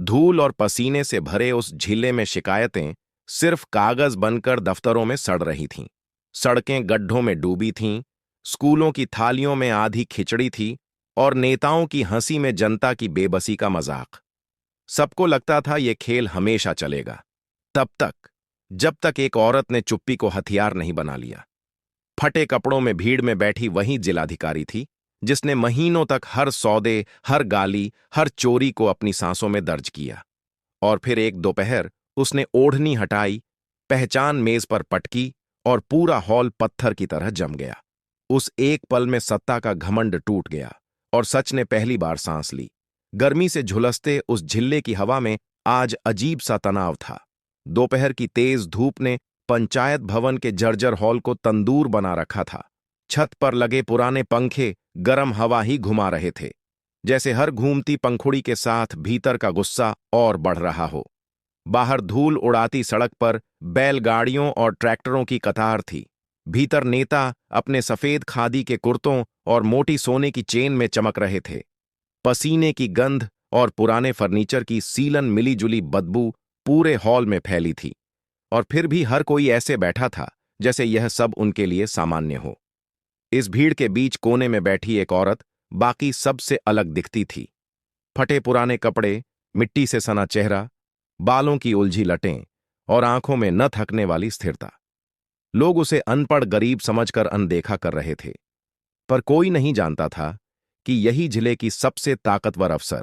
धूल और पसीने से भरे उस झीले में शिकायतें सिर्फ कागज बनकर दफ्तरों में सड़ रही थीं। सड़कें गड्ढों में डूबी थीं, स्कूलों की थालियों में आधी खिचड़ी थी और नेताओं की हंसी में जनता की बेबसी का मजाक। सबको लगता था ये खेल हमेशा चलेगा, तब तक जब तक एक औरत ने चुप्पी को हथियार नहीं बना लिया। फटे कपड़ों में भीड़ में बैठी वही जिलाधिकारी थी जिसने महीनों तक हर सौदे, हर गाली, हर चोरी को अपनी सांसों में दर्ज किया। और फिर एक दोपहर उसने ओढ़नी हटाई, पहचान मेज पर पटकी और पूरा हॉल पत्थर की तरह जम गया। उस एक पल में सत्ता का घमंड टूट गया और सच ने पहली बार सांस ली। गर्मी से झुलसते उस झिल्ले की हवा में आज अजीब सा तनाव था। दोपहर की तेज धूप ने पंचायत भवन के जर्जर हॉल को तंदूर बना रखा था। छत पर लगे पुराने पंखे गर्म हवा ही घुमा रहे थे, जैसे हर घूमती पंखुड़ी के साथ भीतर का गुस्सा और बढ़ रहा हो। बाहर धूल उड़ाती सड़क पर बैलगाड़ियों और ट्रैक्टरों की कतार थी। भीतर नेता अपने सफेद खादी के कुर्तों और मोटी सोने की चेन में चमक रहे थे। पसीने की गंध और पुराने फर्नीचर की सीलन मिलीजुली बदबू पूरे हॉल में फैली थी, और फिर भी हर कोई ऐसे बैठा था जैसे यह सब उनके लिए सामान्य हो। इस भीड़ के बीच कोने में बैठी एक औरत बाकी सबसे अलग दिखती थी। फटे पुराने कपड़े, मिट्टी से सना चेहरा, बालों की उलझी लटें और आंखों में न थकने वाली स्थिरता। लोग उसे अनपढ़ गरीब समझकर अनदेखा कर रहे थे, पर कोई नहीं जानता था कि यही जिले की सबसे ताकतवर अफसर,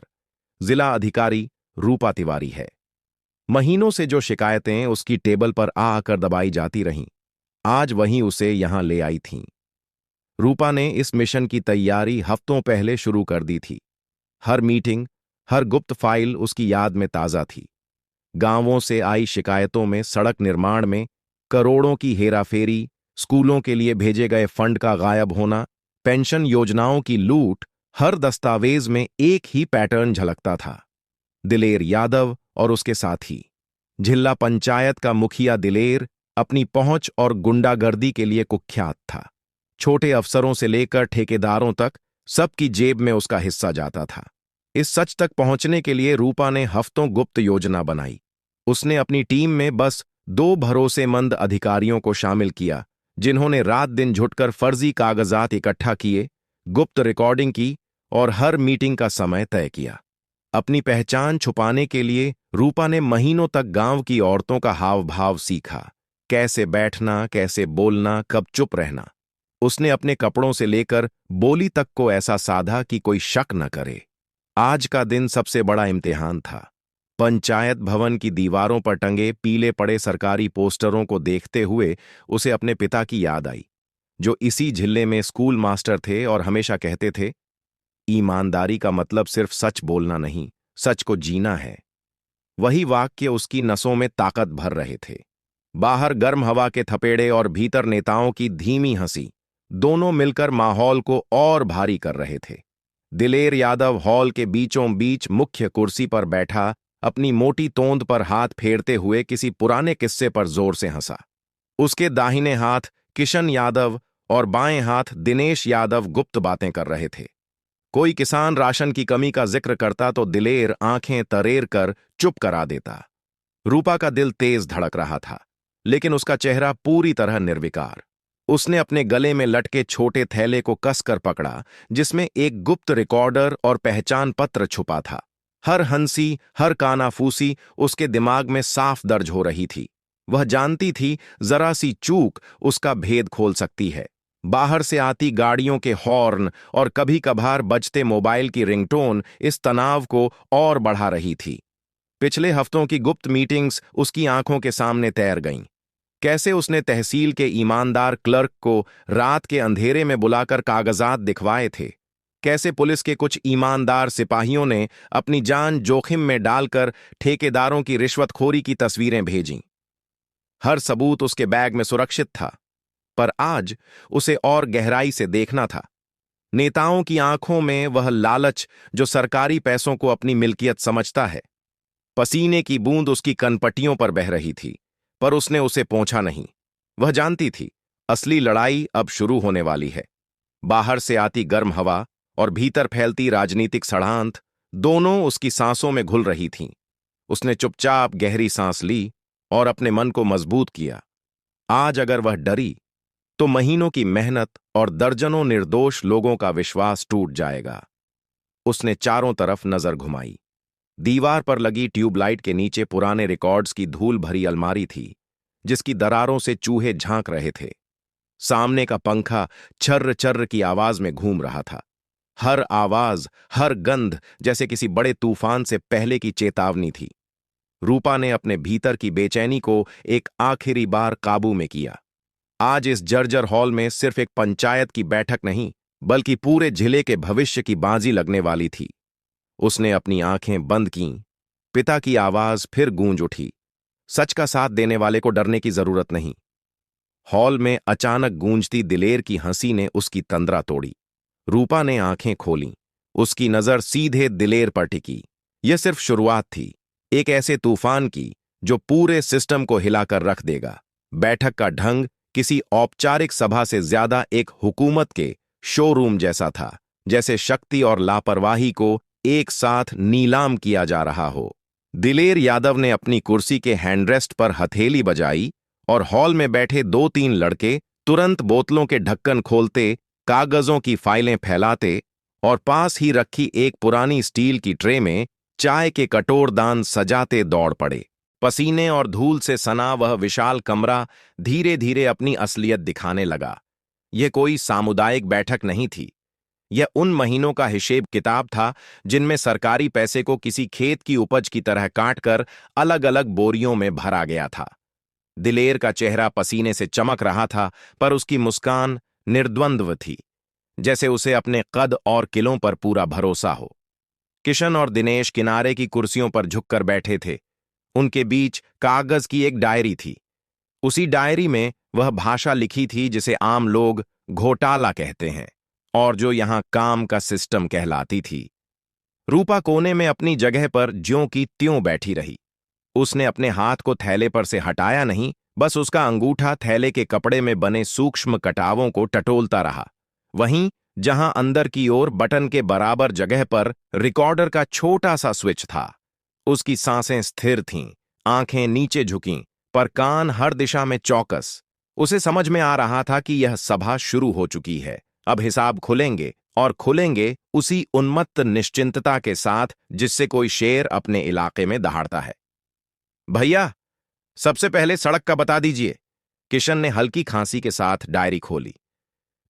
जिला अधिकारी रूपा तिवारी है। महीनों से जो शिकायतें उसकी टेबल पर आकर दबाई जाती रहीं, आज वहीं उसे यहां ले आई थीं। रूपा ने इस मिशन की तैयारी हफ्तों पहले शुरू कर दी थी। हर मीटिंग, हर गुप्त फाइल उसकी याद में ताजा थी। गांवों से आई शिकायतों में, सड़क निर्माण में करोड़ों की हेराफेरी, स्कूलों के लिए भेजे गए फंड का गायब होना, पेंशन योजनाओं की लूट, हर दस्तावेज में एक ही पैटर्न झलकता था। दिलेर यादव और उसके साथी। झिल्ला पंचायत का मुखिया दिलेर अपनी पहुंच और गुंडागर्दी के लिए कुख्यात था। छोटे अफसरों से लेकर ठेकेदारों तक सबकी जेब में उसका हिस्सा जाता था। इस सच तक पहुंचने के लिए रूपा ने हफ्तों गुप्त योजना बनाई। उसने अपनी टीम में बस 2 भरोसेमंद अधिकारियों को शामिल किया, जिन्होंने रात दिन जुटकर फर्जी कागजात इकट्ठा किए, गुप्त रिकॉर्डिंग की और हर मीटिंग का समय तय किया। अपनी पहचान छुपाने के लिए रूपा ने महीनों तक गांव की औरतों का हाव भाव सीखा, कैसे बैठना, कैसे बोलना, कब चुप रहना। उसने अपने कपड़ों से लेकर बोली तक को ऐसा साधा कि कोई शक न करे। आज का दिन सबसे बड़ा इम्तिहान था। पंचायत भवन की दीवारों पर टंगे पीले पड़े सरकारी पोस्टरों को देखते हुए उसे अपने पिता की याद आई, जो इसी जिले में स्कूल मास्टर थे और हमेशा कहते थे, ईमानदारी का मतलब सिर्फ सच बोलना नहीं, सच को जीना है। वही वाक्य उसकी नसों में ताकत भर रहे थे। बाहर गर्म हवा के थपेड़े और भीतर नेताओं की धीमी हंसी, दोनों मिलकर माहौल को और भारी कर रहे थे। दिलेर यादव हॉल के बीचों बीच मुख्य कुर्सी पर बैठा अपनी मोटी तोंद पर हाथ फेरते हुए किसी पुराने किस्से पर जोर से हंसा। उसके दाहिने हाथ किशन यादव और बाएं हाथ दिनेश यादव गुप्त बातें कर रहे थे। कोई किसान राशन की कमी का जिक्र करता तो दिलेर आंखें तरेर कर चुप करा देता। रूपा का दिल तेज धड़क रहा था, लेकिन उसका चेहरा पूरी तरह निर्विकार। उसने अपने गले में लटके छोटे थैले को कसकर पकड़ा, जिसमें एक गुप्त रिकॉर्डर और पहचान पत्र छुपा था। हर हंसी, हर कानाफूसी उसके दिमाग में साफ दर्ज हो रही थी। वह जानती थी जरा सी चूक उसका भेद खोल सकती है। बाहर से आती गाड़ियों के हॉर्न और कभी कभार बजते मोबाइल की रिंगटोन इस तनाव को और बढ़ा रही थी। पिछले हफ्तों की गुप्त मीटिंग्स उसकी आंखों के सामने तैर गईं। कैसे उसने तहसील के ईमानदार क्लर्क को रात के अंधेरे में बुलाकर कागजात दिखवाए थे। कैसे पुलिस के कुछ ईमानदार सिपाहियों ने अपनी जान जोखिम में डालकर ठेकेदारों की रिश्वतखोरी की तस्वीरें भेजीं। हर सबूत उसके बैग में सुरक्षित था, पर आज उसे और गहराई से देखना था। नेताओं की आंखों में वह लालच जो सरकारी पैसों को अपनी मिल्कियत समझता है। पसीने की बूंद उसकी कनपटियों पर बह रही थी, पर उसने उसे पोंछा नहीं। वह जानती थी असली लड़ाई अब शुरू होने वाली है। बाहर से आती गर्म हवा और भीतर फैलती राजनीतिक सड़ांत दोनों उसकी सांसों में घुल रही थीं। उसने चुपचाप गहरी सांस ली और अपने मन को मजबूत किया। आज अगर वह डरी तो महीनों की मेहनत और दर्जनों निर्दोष लोगों का विश्वास टूट जाएगा। उसने चारों तरफ नजर घुमाई। दीवार पर लगी ट्यूबलाइट के नीचे पुराने रिकॉर्ड्स की धूल भरी अलमारी थी, जिसकी दरारों से चूहे झांक रहे थे। सामने का पंखा छर्र छर्र की आवाज में घूम रहा था। हर आवाज, हर गंध जैसे किसी बड़े तूफान से पहले की चेतावनी थी। रूपा ने अपने भीतर की बेचैनी को एक आखिरी बार काबू में किया। आज इस जर्जर हॉल में सिर्फ एक पंचायत की बैठक नहीं, बल्कि पूरे जिले के भविष्य की बाजी लगने वाली थी। उसने अपनी आंखें बंद कीं। पिता की आवाज फिर गूंज उठी, सच का साथ देने वाले को डरने की जरूरत नहीं। हॉल में अचानक गूंजती दिलेर की हंसी ने उसकी तंद्रा तोड़ी। रूपा ने आंखें खोलीं। उसकी नजर सीधे दिलेर पर टिकी। यह सिर्फ शुरुआत थी, एक ऐसे तूफान की जो पूरे सिस्टम को हिलाकर रख देगा। बैठक का ढंग किसी औपचारिक सभा से ज्यादा एक हुकूमत के शोरूम जैसा था, जैसे शक्ति और लापरवाही को एक साथ नीलाम किया जा रहा हो। दिलेर यादव ने अपनी कुर्सी के हैंडरेस्ट पर हथेली बजाई और हॉल में बैठे 2-3 लड़के तुरंत बोतलों के ढक्कन खोलते, कागजों की फाइलें फैलाते और पास ही रखी एक पुरानी स्टील की ट्रे में चाय के कटोरदान सजाते दौड़ पड़े। पसीने और धूल से सना वह विशाल कमरा धीरे धीरे अपनी असलियत दिखाने लगा। यह कोई सामुदायिक बैठक नहीं थी। यह उन महीनों का हिशेब किताब था जिनमें सरकारी पैसे को किसी खेत की उपज की तरह काटकर अलग अलग बोरियों में भरा गया था। दिलेर का चेहरा पसीने से चमक रहा था, पर उसकी मुस्कान निर्द्वंद्व थी, जैसे उसे अपने कद और किलों पर पूरा भरोसा हो। किशन और दिनेश किनारे की कुर्सियों पर झुककर बैठे थे। उनके बीच कागज की एक डायरी थी। उसी डायरी में वह भाषा लिखी थी जिसे आम लोग घोटाला कहते हैं और जो यहां काम का सिस्टम कहलाती थी। रूपा कोने में अपनी जगह पर ज्यों की त्यों बैठी रही। उसने अपने हाथ को थैले पर से हटाया नहीं, बस उसका अंगूठा थैले के कपड़े में बने सूक्ष्म कटावों को टटोलता रहा। वहीं जहां अंदर की ओर बटन के बराबर जगह पर रिकॉर्डर का छोटा सा स्विच था। उसकी सांसें स्थिर थीं, आंखें नीचे झुकीं, पर कान हर दिशा में चौकस। उसे समझ में आ रहा था कि यह सभा शुरू हो चुकी है। अब हिसाब खुलेंगे और खुलेंगे उसी उन्मत्त निश्चिंतता के साथ जिससे कोई शेर अपने इलाके में दहाड़ता है। भैया, सबसे पहले सड़क का बता दीजिए। किशन ने हल्की खांसी के साथ डायरी खोली।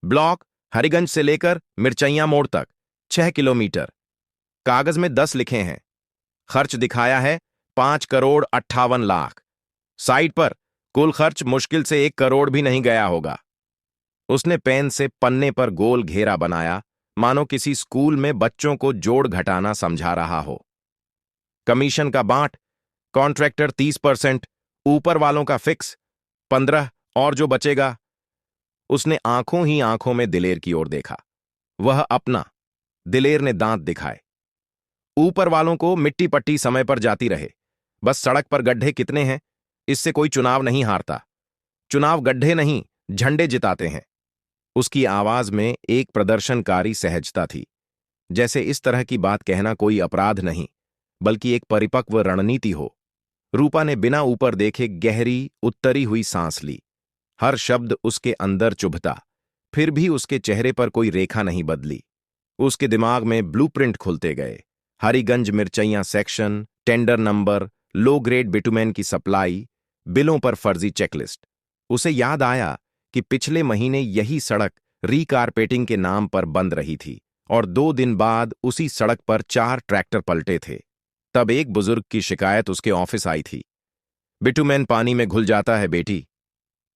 ब्लॉक हरिगंज से लेकर मिर्चैया मोड़ तक 6 किलोमीटर। कागज में 10 लिखे हैं। खर्च दिखाया है 5,58,00,000। साइट पर कुल खर्च मुश्किल से 1 करोड़ भी नहीं गया होगा। उसने पेन से पन्ने पर गोल घेरा बनाया, मानो किसी स्कूल में बच्चों को जोड़ घटाना समझा रहा हो। कमीशन का बांट, कॉन्ट्रैक्टर 30%, ऊपर वालों का फिक्स 15, और जो बचेगा। उसने आंखों ही आंखों में दिलेर की ओर देखा। वह अपना। दिलेर ने दांत दिखाए। ऊपर वालों को मिट्टी पट्टी समय पर जाती रहे। बस सड़क पर गड्ढे कितने हैं, इससे कोई चुनाव नहीं हारता। चुनाव गड्ढे नहीं, झंडे जिताते हैं। उसकी आवाज में एक प्रदर्शनकारी सहजता थी, जैसे इस तरह की बात कहना कोई अपराध नहीं, बल्कि एक परिपक्व रणनीति हो। रूपा ने बिना ऊपर देखे गहरी उत्तरी हुई सांस ली। हर शब्द उसके अंदर चुभता, फिर भी उसके चेहरे पर कोई रेखा नहीं बदली। उसके दिमाग में ब्लूप्रिंट खुलते गए। Hariganj Mirchaiya section, tender number, low grade bitumen की सप्लाई, बिलों पर फर्जी चेकलिस्ट। उसे याद आया कि पिछले महीने यही सड़क रीकारपेटिंग के नाम पर बंद रही थी और 2 दिन बाद उसी सड़क पर 4 ट्रैक्टर पलटे थे। तब एक बुजुर्ग की शिकायत उसके ऑफिस आई थी। बिटुमेन पानी में घुल जाता है बेटी।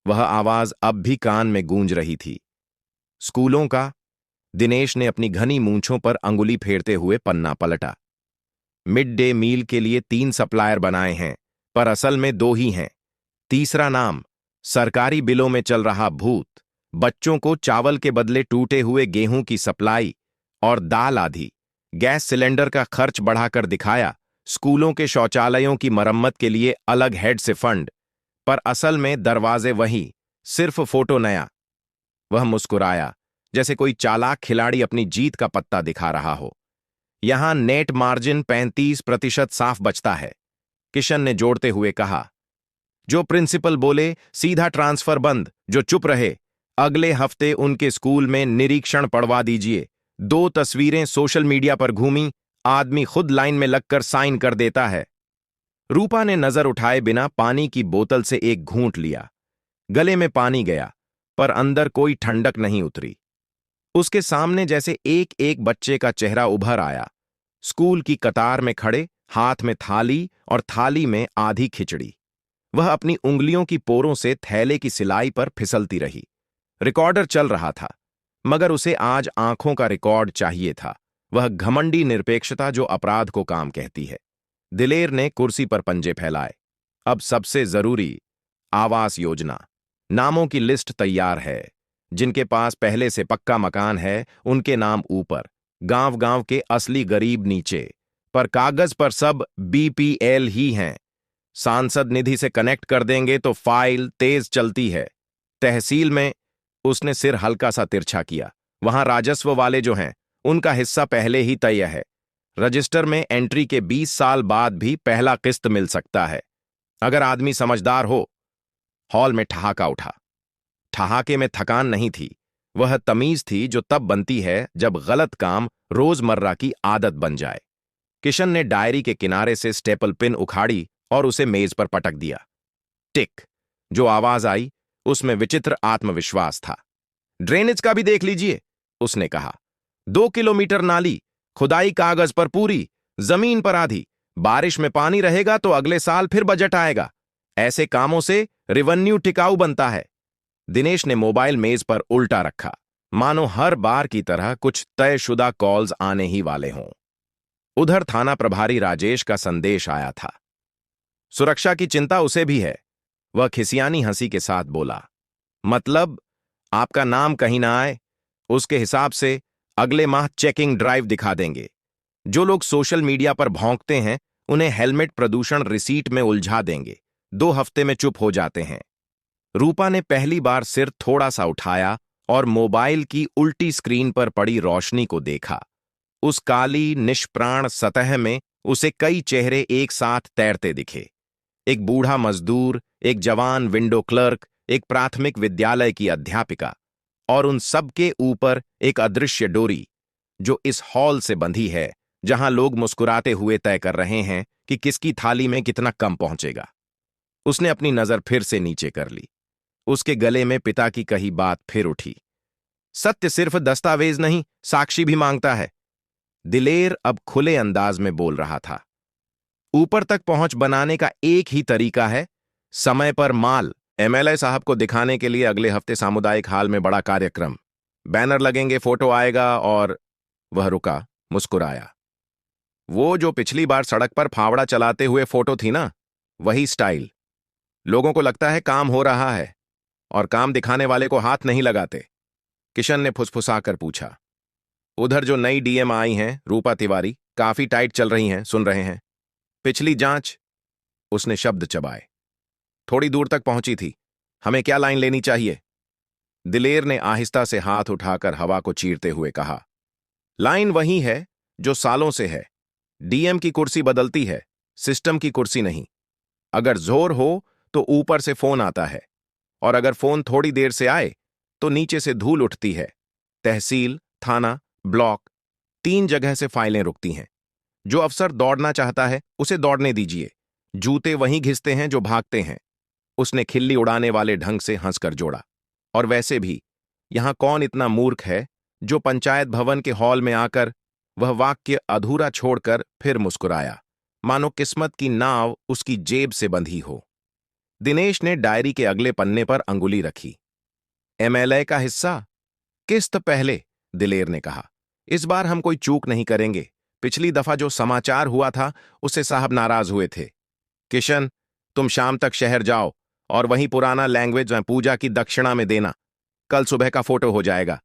वह आवाज अब भी कान में गूंज रही थी। स्कूलों का? दिनेश ने अपनी घनी मूंछों पर अंगुली फेरते हुए पन्ना पलटा। मिड डे मील के लिए 3 सप्लायर बनाए हैं, पर असल में 2 ही हैं। तीसरा नाम सरकारी बिलों में चल रहा भूत। बच्चों को चावल के बदले टूटे हुए गेहूं की सप्लाई और दाल आधी। गैस सिलेंडर का खर्च बढ़ाकर दिखाया। स्कूलों के शौचालयों की मरम्मत के लिए अलग हेड से फंड, पर असल में दरवाजे वही, सिर्फ फोटो नया। वह मुस्कुराया, जैसे कोई चालाक खिलाड़ी अपनी जीत का पत्ता दिखा रहा हो। यहां नेट मार्जिन 35% साफ बचता है। किशन ने जोड़ते हुए कहा। जो प्रिंसिपल बोले सीधा ट्रांसफर बंद, जो चुप रहे अगले हफ्ते उनके स्कूल में निरीक्षण पढ़वा दीजिए। 2 तस्वीरें सोशल मीडिया पर घूमी, आदमी खुद लाइन में लगकर साइन कर देता है। रूपा ने नजर उठाए बिना पानी की बोतल से एक घूंट लिया। गले में पानी गया, पर अंदर कोई ठंडक नहीं उतरी। उसके सामने जैसे एक एक बच्चे का चेहरा उभर आया। स्कूल की कतार में खड़े, हाथ में थाली और थाली में आधी खिचड़ी। वह अपनी उंगलियों की पोरों से थैले की सिलाई पर फिसलती रही। रिकॉर्डर चल रहा था, मगर उसे आज आंखों का रिकॉर्ड चाहिए था। वह घमंडी निरपेक्षता जो अपराध को काम कहती है। दिलेर ने कुर्सी पर पंजे फैलाए। अब सबसे जरूरी, आवास योजना। नामों की लिस्ट तैयार है। जिनके पास पहले से पक्का मकान है उनके नाम ऊपर, गांव-गांव के असली गरीब नीचे, पर कागज पर सब बीपीएल ही हैं। सांसद निधि से कनेक्ट कर देंगे तो फाइल तेज चलती है। तहसील में, उसने सिर हल्का सा तिरछा किया, वहां राजस्व वाले जो हैं उनका हिस्सा पहले ही तय है। रजिस्टर में एंट्री के 20 साल बाद भी पहला किस्त मिल सकता है, अगर आदमी समझदार हो। हॉल में ठहाका उठा। ठहाके में थकान नहीं थी, वह तमीज थी जो तब बनती है जब गलत काम रोजमर्रा की आदत बन जाए। किशन ने डायरी के किनारे से स्टेपल पिन उखाड़ी और उसे मेज पर पटक दिया। टिक। जो आवाज आई उसमें विचित्र आत्मविश्वास था। ड्रेनेज का भी देख लीजिए, उसने कहा। 2 किलोमीटर नाली, खुदाई कागज पर पूरी, जमीन पर आधी। बारिश में पानी रहेगा तो अगले साल फिर बजट आएगा। ऐसे कामों से रेवेन्यू टिकाऊ बनता है। दिनेश ने मोबाइल मेज पर उल्टा रखा, मानो हर बार की तरह कुछ तयशुदा कॉल्स आने ही वाले हों। उधर थाना प्रभारी राजेश का संदेश आया था। सुरक्षा की चिंता उसे भी है। वह खिसियानी हंसी के साथ बोला, मतलब आपका नाम कहीं ना आए, उसके हिसाब से अगले माह चेकिंग ड्राइव दिखा देंगे। जो लोग सोशल मीडिया पर भौंकते हैं उन्हें हेलमेट प्रदूषण रिसीट में उलझा देंगे। 2 हफ्ते में चुप हो जाते हैं। रूपा ने पहली बार सिर थोड़ा सा उठाया और मोबाइल की उल्टी स्क्रीन पर पड़ी रोशनी को देखा। उस काली निष्प्राण सतह में उसे कई चेहरे एक साथ तैरते दिखे। एक बूढ़ा मजदूर, एक जवान विंडो क्लर्क, एक प्राथमिक विद्यालय की अध्यापिका, और उन सब के ऊपर एक अदृश्य डोरी जो इस हॉल से बंधी है, जहां लोग मुस्कुराते हुए तय कर रहे हैं कि किसकी थाली में कितना कम पहुंचेगा। उसने अपनी नजर फिर से नीचे कर ली। उसके गले में पिता की कही बात फिर उठी। सत्य सिर्फ दस्तावेज नहीं, साक्षी भी मांगता है। दिलेर अब खुले अंदाज में बोल रहा था। ऊपर तक पहुंच बनाने का एक ही तरीका है, समय पर माल। एमएलए साहब को दिखाने के लिए अगले हफ्ते सामुदायिक हाल में बड़ा कार्यक्रम, बैनर लगेंगे, फोटो आएगा। और वह रुका, मुस्कुराया। वो जो पिछली बार सड़क पर फावड़ा चलाते हुए फोटो थी ना, वही स्टाइल। लोगों को लगता है काम हो रहा है, और काम दिखाने वाले को हाथ नहीं लगाते। किशन ने फुसफुसाकर पूछा, उधर जो नई डीएम आई हैं, रूपा तिवारी, काफी टाइट चल रही हैं, सुन रहे हैं। पिछली जांच, उसने शब्द चबाए, थोड़ी दूर तक पहुंची थी। हमें क्या लाइन लेनी चाहिए? दिलेर ने आहिस्ता से हाथ उठाकर हवा को चीरते हुए कहा, लाइन वही है जो सालों से है। डीएम की कुर्सी बदलती है, सिस्टम की कुर्सी नहीं। अगर जोर हो तो ऊपर से फोन आता है, और अगर फोन थोड़ी देर से आए तो नीचे से धूल उठती है। तहसील, थाना, ब्लॉक, 3 जगह से फाइलें रुकती हैं। जो अफसर दौड़ना चाहता है उसे दौड़ने दीजिए। जूते वहीं घिसते हैं जो भागते हैं। उसने खिल्ली उड़ाने वाले ढंग से हंसकर जोड़ा, और वैसे भी यहां कौन इतना मूर्ख है जो पंचायत भवन के हॉल में आकर। वह वाक्य अधूरा छोड़कर फिर मुस्कुराया, मानो किस्मत की नाव उसकी जेब से बंधी हो। दिनेश ने डायरी के अगले पन्ने पर अंगुली रखी। एमएलए का हिस्सा किस्त पहले, दिलेर ने कहा। इस बार हम कोई चूक नहीं करेंगे। पिछली दफा जो समाचार हुआ था उससे साहब नाराज हुए थे। किशन, तुम शाम तक शहर जाओ और वहीं पुराना लैंग्वेज पूजा की दक्षिणा में देना। कल सुबह का फोटो हो जाएगा।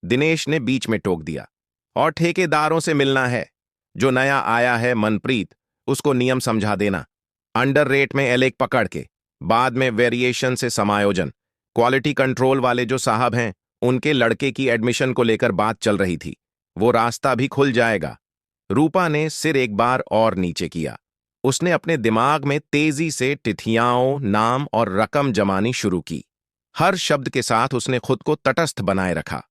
दिनेश ने बीच में टोक दिया, और ठेकेदारों से मिलना है। जो नया आया है मनप्रीत, उसको नियम समझा देना। अंडर रेट में एलेक पकड़ के, बाद में वेरिएशन से समायोजन। क्वालिटी कंट्रोल वाले जो साहब हैं, उनके लड़के की एडमिशन को लेकर बात चल रही थी। वो रास्ता भी खुल जाएगा। रूपा ने सिर एक बार और नीचे किया। उसने अपने दिमाग में तेजी से तिथियाओं, नाम और रकम जमानी शुरू की। हर शब्द के साथ उसने खुद को तटस्थ बनाए रखा।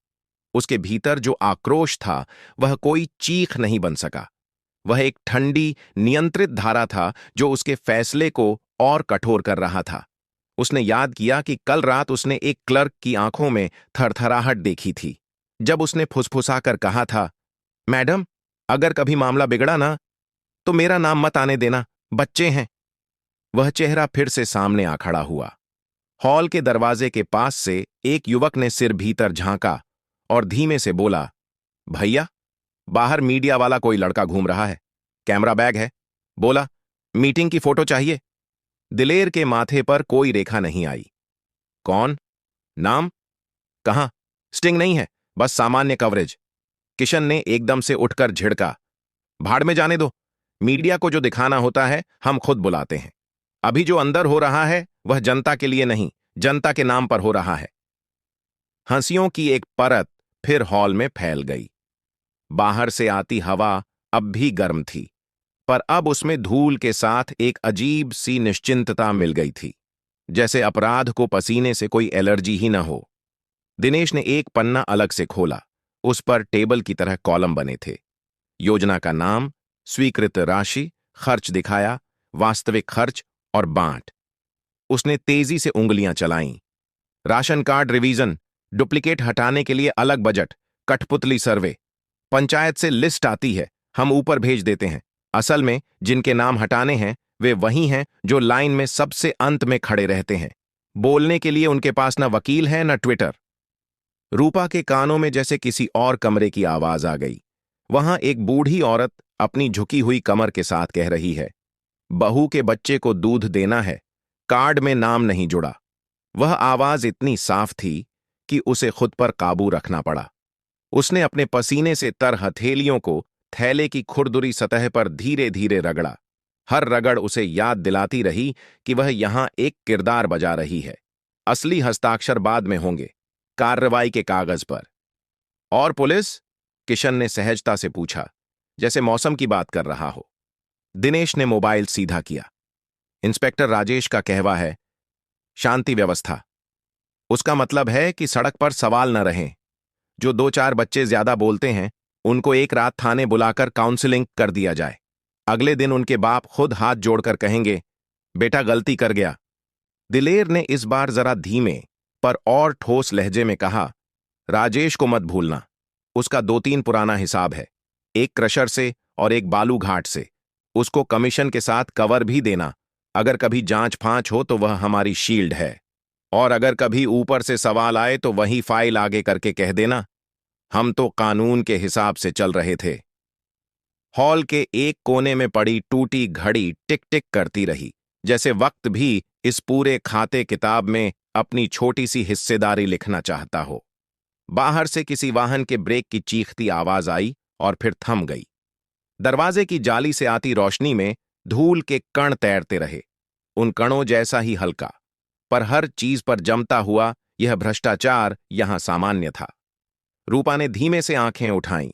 उसके भीतर जो आक्रोश था वह कोई चीख नहीं बन सका। वह एक ठंडी, नियंत्रित धारा था जो उसके फैसले को और कठोर कर रहा था। उसने याद किया कि कल रात उसने एक क्लर्क की आंखों में थरथराहट देखी थी जब उसने फुसफुसाकर कहा था, मैडम, अगर कभी मामला बिगड़ा ना तो मेरा नाम मत आने देना, बच्चे हैं। वह चेहरा फिर से सामने आ खड़ा हुआ। हॉल के दरवाजे के पास से एक युवक ने सिर भीतर झांका और धीमे से बोला, भैया, बाहर मीडिया वाला कोई लड़का घूम रहा है, कैमरा बैग है। बोला, मीटिंग की फोटो चाहिए। दिलेर के माथे पर कोई रेखा नहीं आई। कौन? नाम? कहां? स्टिंग नहीं है, बस सामान्य कवरेज। किशन ने एकदम से उठकर झिड़का, भाड़ में जाने दो। मीडिया को जो दिखाना होता है हम खुद बुलाते हैं। अभी जो अंदर हो रहा है वह जनता के लिए नहीं, जनता के नाम पर हो रहा है। हंसियों की एक परत फिर हॉल में फैल गई। बाहर से आती हवा अब भी गर्म थी, पर अब उसमें धूल के साथ एक अजीब सी निश्चिंतता मिल गई थी, जैसे अपराध को पसीने से कोई एलर्जी ही न हो। दिनेश ने एक पन्ना अलग से खोला। उस पर टेबल की तरह कॉलम बने थे। योजना का नाम, स्वीकृत राशि, खर्च दिखाया, वास्तविक खर्च और बांट। उसने तेजी से उंगलियां चलाईं। राशन कार्ड रिवीजन, डुप्लीकेट हटाने के लिए अलग बजट, कठपुतली सर्वे। पंचायत से लिस्ट आती है, हम ऊपर भेज देते हैं। असल में जिनके नाम हटाने हैं वे वही हैं जो लाइन में सबसे अंत में खड़े रहते हैं। बोलने के लिए उनके पास न वकील है न ट्विटर। रूपा के कानों में जैसे किसी और कमरे की आवाज आ गई। वहां एक बूढ़ी औरत अपनी झुकी हुई कमर के साथ कह रही है, बहू के बच्चे को दूध देना है, कार्ड में नाम नहीं जुड़ा। वह आवाज इतनी साफ थी कि उसे खुद पर काबू रखना पड़ा। उसने अपने पसीने से तर हथेलियों को थैले की खुरदुरी सतह पर धीरे धीरे रगड़ा। हर रगड़ उसे याद दिलाती रही कि वह यहां एक किरदार बजा रही है। असली हस्ताक्षर बाद में होंगे, कार्रवाई के कागज पर। और पुलिस? किशन ने सहजता से पूछा, जैसे मौसम की बात कर रहा हो। दिनेश ने मोबाइल सीधा किया। इंस्पेक्टर राजेश का कहवा है, शांति व्यवस्था। उसका मतलब है कि सड़क पर सवाल न रहें। जो दो चार बच्चे ज्यादा बोलते हैं उनको एक रात थाने बुलाकर काउंसलिंग कर दिया जाए। अगले दिन उनके बाप खुद हाथ जोड़कर कहेंगे, बेटा गलती कर गया। दिलेर ने इस बार जरा धीमे पर और ठोस लहजे में कहा, राजेश को मत भूलना। उसका 2-3 पुराना हिसाब है, एक क्रशर से और एक बालू घाट से। उसको कमीशन के साथ कवर भी देना। अगर कभी जांच फांच हो तो वह हमारी शील्ड है। और अगर कभी ऊपर से सवाल आए तो वही फाइल आगे करके कह देना, हम तो कानून के हिसाब से चल रहे थे। हॉल के एक कोने में पड़ी टूटी घड़ी टिक टिक करती रही, जैसे वक्त भी इस पूरे खाते किताब में अपनी छोटी सी हिस्सेदारी लिखना चाहता हो। बाहर से किसी वाहन के ब्रेक की चीखती आवाज आई और फिर थम गई। दरवाजे की जाली से आती रोशनी में धूल के कण तैरते रहे, उन कणों जैसा ही हल्का, पर हर चीज पर जमता हुआ यह भ्रष्टाचार यहां सामान्य था। रूपा ने धीमे से आंखें उठाईं।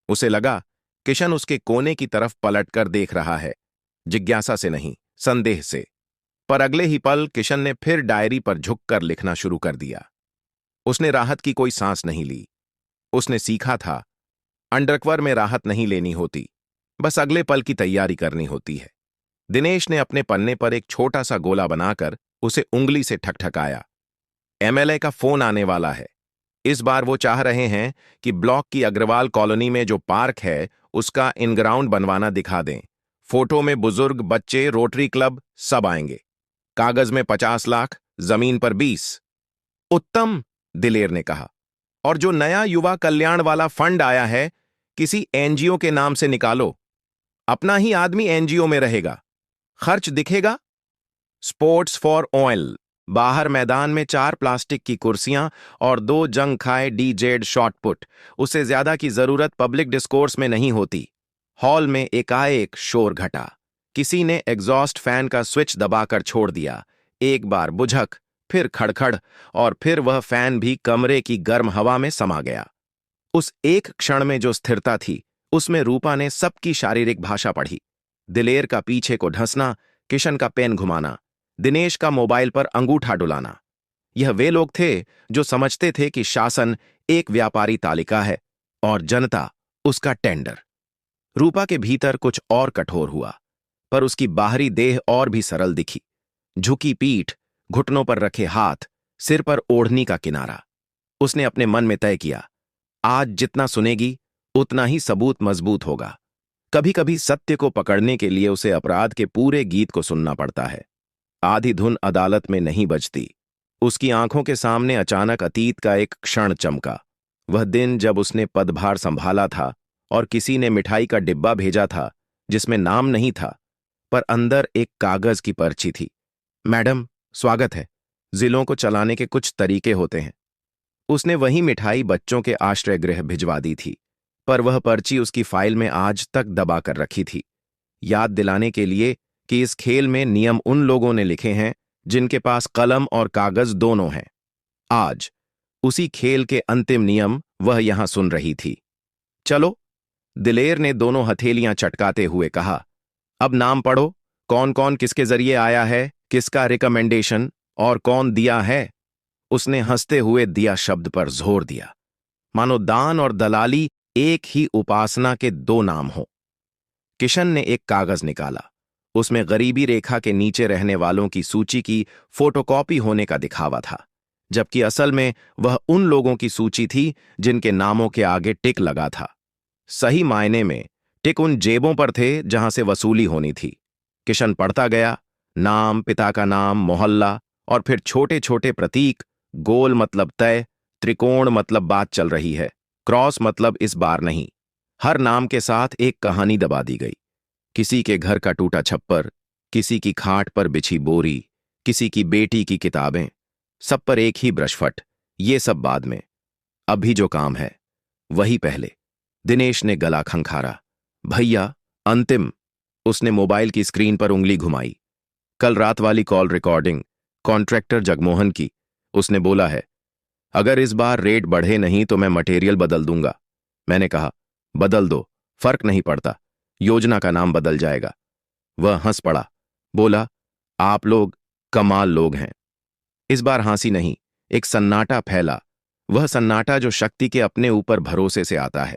उसे लगा किशन उसके कोने की तरफ पलटकर देख रहा है, जिज्ञासा से नहीं, संदेह से। पर अगले ही पल किशन ने फिर डायरी पर झुककर लिखना शुरू कर दिया। उसने राहत की कोई सांस नहीं ली। उसने सीखा था, अंडरकवर में राहत नहीं लेनी होती, बस अगले पल की तैयारी करनी होती है। दिनेश ने अपने पन्ने पर एक छोटा सा गोला बनाकर उसे उंगली से ठकठकाया। एमएलए का फोन आने वाला है। इस बार वो चाह रहे हैं कि ब्लॉक की अग्रवाल कॉलोनी में जो पार्क है उसका इनग्राउंड बनवाना दिखा दें। फोटो में बुजुर्ग, बच्चे, रोटरी क्लब सब आएंगे। कागज में 50 लाख, जमीन पर 20। उत्तम, दिलेर ने कहा। और जो नया युवा कल्याण वाला फंड आया है, किसी एनजीओ के नाम से निकालो। अपना ही आदमी एनजीओ में रहेगा। खर्च दिखेगा। Sports for oil. बाहर मैदान में 4 प्लास्टिक की कुर्सियां और 2 जंग खाए डीजेड शॉटपुट। उससे ज्यादा की जरूरत पब्लिक डिस्कोर्स में नहीं होती। हॉल में एकाएक शोर घटा। किसी ने एग्जॉस्ट फैन का स्विच दबाकर छोड़ दिया। एक बार बुझक, फिर खड़खड़, और फिर वह फैन भी कमरे की गर्म हवा में समा गया। उस एक क्षण में जो स्थिरता थी उसमें रूपा ने सबकी शारीरिक भाषा पढ़ी। दिलेर का पीछे को ढंसना, किशन का पेन घुमाना, दिनेश का मोबाइल पर अंगूठा डुलाना। यह वे लोग थे जो समझते थे कि शासन एक व्यापारी तालिका है और जनता उसका टेंडर। रूपा के भीतर कुछ और कठोर हुआ, पर उसकी बाहरी देह और भी सरल दिखी। झुकी पीठ, घुटनों पर रखे हाथ, सिर पर ओढ़नी का किनारा। उसने अपने मन में तय किया, आज जितना सुनेगी उतना ही सबूत मजबूत होगा। कभी कभी सत्य को पकड़ने के लिए उसे अपराध के पूरे गीत को सुनना पड़ता है। आधी धुन अदालत में नहीं बजती। उसकी आंखों के सामने अचानक अतीत का एक क्षण चमका। वह दिन जब उसने पदभार संभाला था और किसी ने मिठाई का डिब्बा भेजा था जिसमें नाम नहीं था, पर अंदर एक कागज की पर्ची थी। मैडम, स्वागत है। जिलों को चलाने के कुछ तरीके होते हैं। उसने वही मिठाई बच्चों के आश्रय गृह भिजवा दी थी, पर वह पर्ची उसकी फाइल में आज तक दबा कर रखी थी, याद दिलाने के लिए कि इस खेल में नियम उन लोगों ने लिखे हैं जिनके पास कलम और कागज दोनों हैं। आज उसी खेल के अंतिम नियम वह यहां सुन रही थी। चलो, दिलेर ने दोनों हथेलियां चटकाते हुए कहा, अब नाम पढ़ो। कौन कौन किसके जरिए आया है, किसका रिकमेंडेशन और कौन दिया है। उसने हंसते हुए दिया शब्द पर जोर दिया, मानो दान और दलाली एक ही उपासना के दो नाम हो। किशन ने एक कागज निकाला। उसमें गरीबी रेखा के नीचे रहने वालों की सूची की फोटोकॉपी होने का दिखावा था, जबकि असल में वह उन लोगों की सूची थी जिनके नामों के आगे टिक लगा था। सही मायने में टिक उन जेबों पर थे जहां से वसूली होनी थी। किशन पढ़ता गया, नाम, पिता का नाम, मोहल्ला और फिर छोटे छोटे प्रतीक। गोल मतलब तय, त्रिकोण मतलब बात चल रही है, क्रॉस मतलब इस बार नहीं। हर नाम के साथ एक कहानी दबा दी गई। किसी के घर का टूटा छप्पर, किसी की खाट पर बिछी बोरी, किसी की बेटी की किताबें, सब पर एक ही ब्रशफट, ये सब बाद में। अभी जो काम है वही पहले। दिनेश ने गला खंखारा, भैया, अंतिम। उसने मोबाइल की स्क्रीन पर उंगली घुमाई। कल रात वाली कॉल रिकॉर्डिंग, कॉन्ट्रैक्टर जगमोहन की। उसने बोला है, अगर इस बार रेट बढ़े नहीं तो मैं मटेरियल बदल दूंगा। मैंने कहा, बदल दो, फर्क नहीं पड़ता, योजना का नाम बदल जाएगा। वह हंस पड़ा, बोला, आप लोग कमाल लोग हैं। इस बार हंसी नहीं, एक सन्नाटा फैला। वह सन्नाटा जो शक्ति के अपने ऊपर भरोसे से आता है।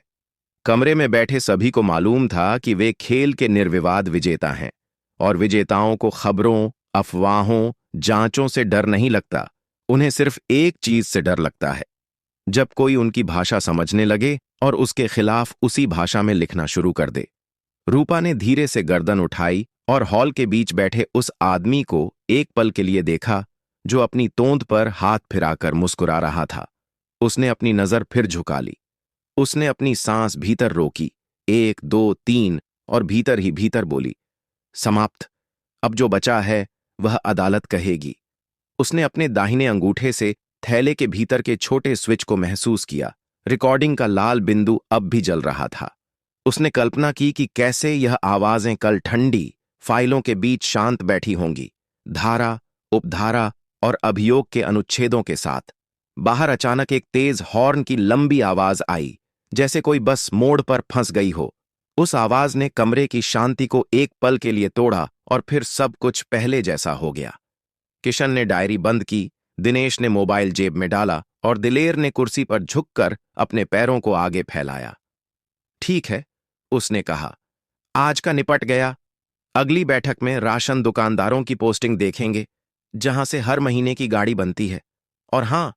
कमरे में बैठे सभी को मालूम था कि वे खेल के निर्विवाद विजेता हैं, और विजेताओं को खबरों, अफवाहों, जांचों से डर नहीं लगता। उन्हें सिर्फ एक चीज से डर लगता है, जब कोई उनकी भाषा समझने लगे और उसके खिलाफ उसी भाषा में लिखना शुरू कर दे। रूपा ने धीरे से गर्दन उठाई और हॉल के बीच बैठे उस आदमी को एक पल के लिए देखा जो अपनी तोंद पर हाथ फिराकर मुस्कुरा रहा था। उसने अपनी नजर फिर झुका ली। उसने अपनी सांस भीतर रोकी, 1, 2, 3 और भीतर ही भीतर बोली, समाप्त। अब जो बचा है वह अदालत कहेगी। उसने अपने दाहिने अंगूठे से थैले के भीतर के छोटे स्विच को महसूस किया। रिकॉर्डिंग का लाल बिंदु अब भी जल रहा था। उसने कल्पना की कि कैसे यह आवाजें कल ठंडी फाइलों के बीच शांत बैठी होंगी, धारा, उपधारा और अभियोग के अनुच्छेदों के साथ। बाहर अचानक एक तेज हॉर्न की लंबी आवाज आई, जैसे कोई बस मोड़ पर फंस गई हो। उस आवाज ने कमरे की शांति को एक पल के लिए तोड़ा और फिर सब कुछ पहले जैसा हो गया। किशन ने डायरी बंद की, दिनेश ने मोबाइल जेब में डाला और दिलेर ने कुर्सी पर झुककर अपने पैरों को आगे फैलाया। ठीक है, उसने कहा, आज का निपट गया। अगली बैठक में राशन दुकानदारों की पोस्टिंग देखेंगे, जहां से हर महीने की गाड़ी बनती है। और हां,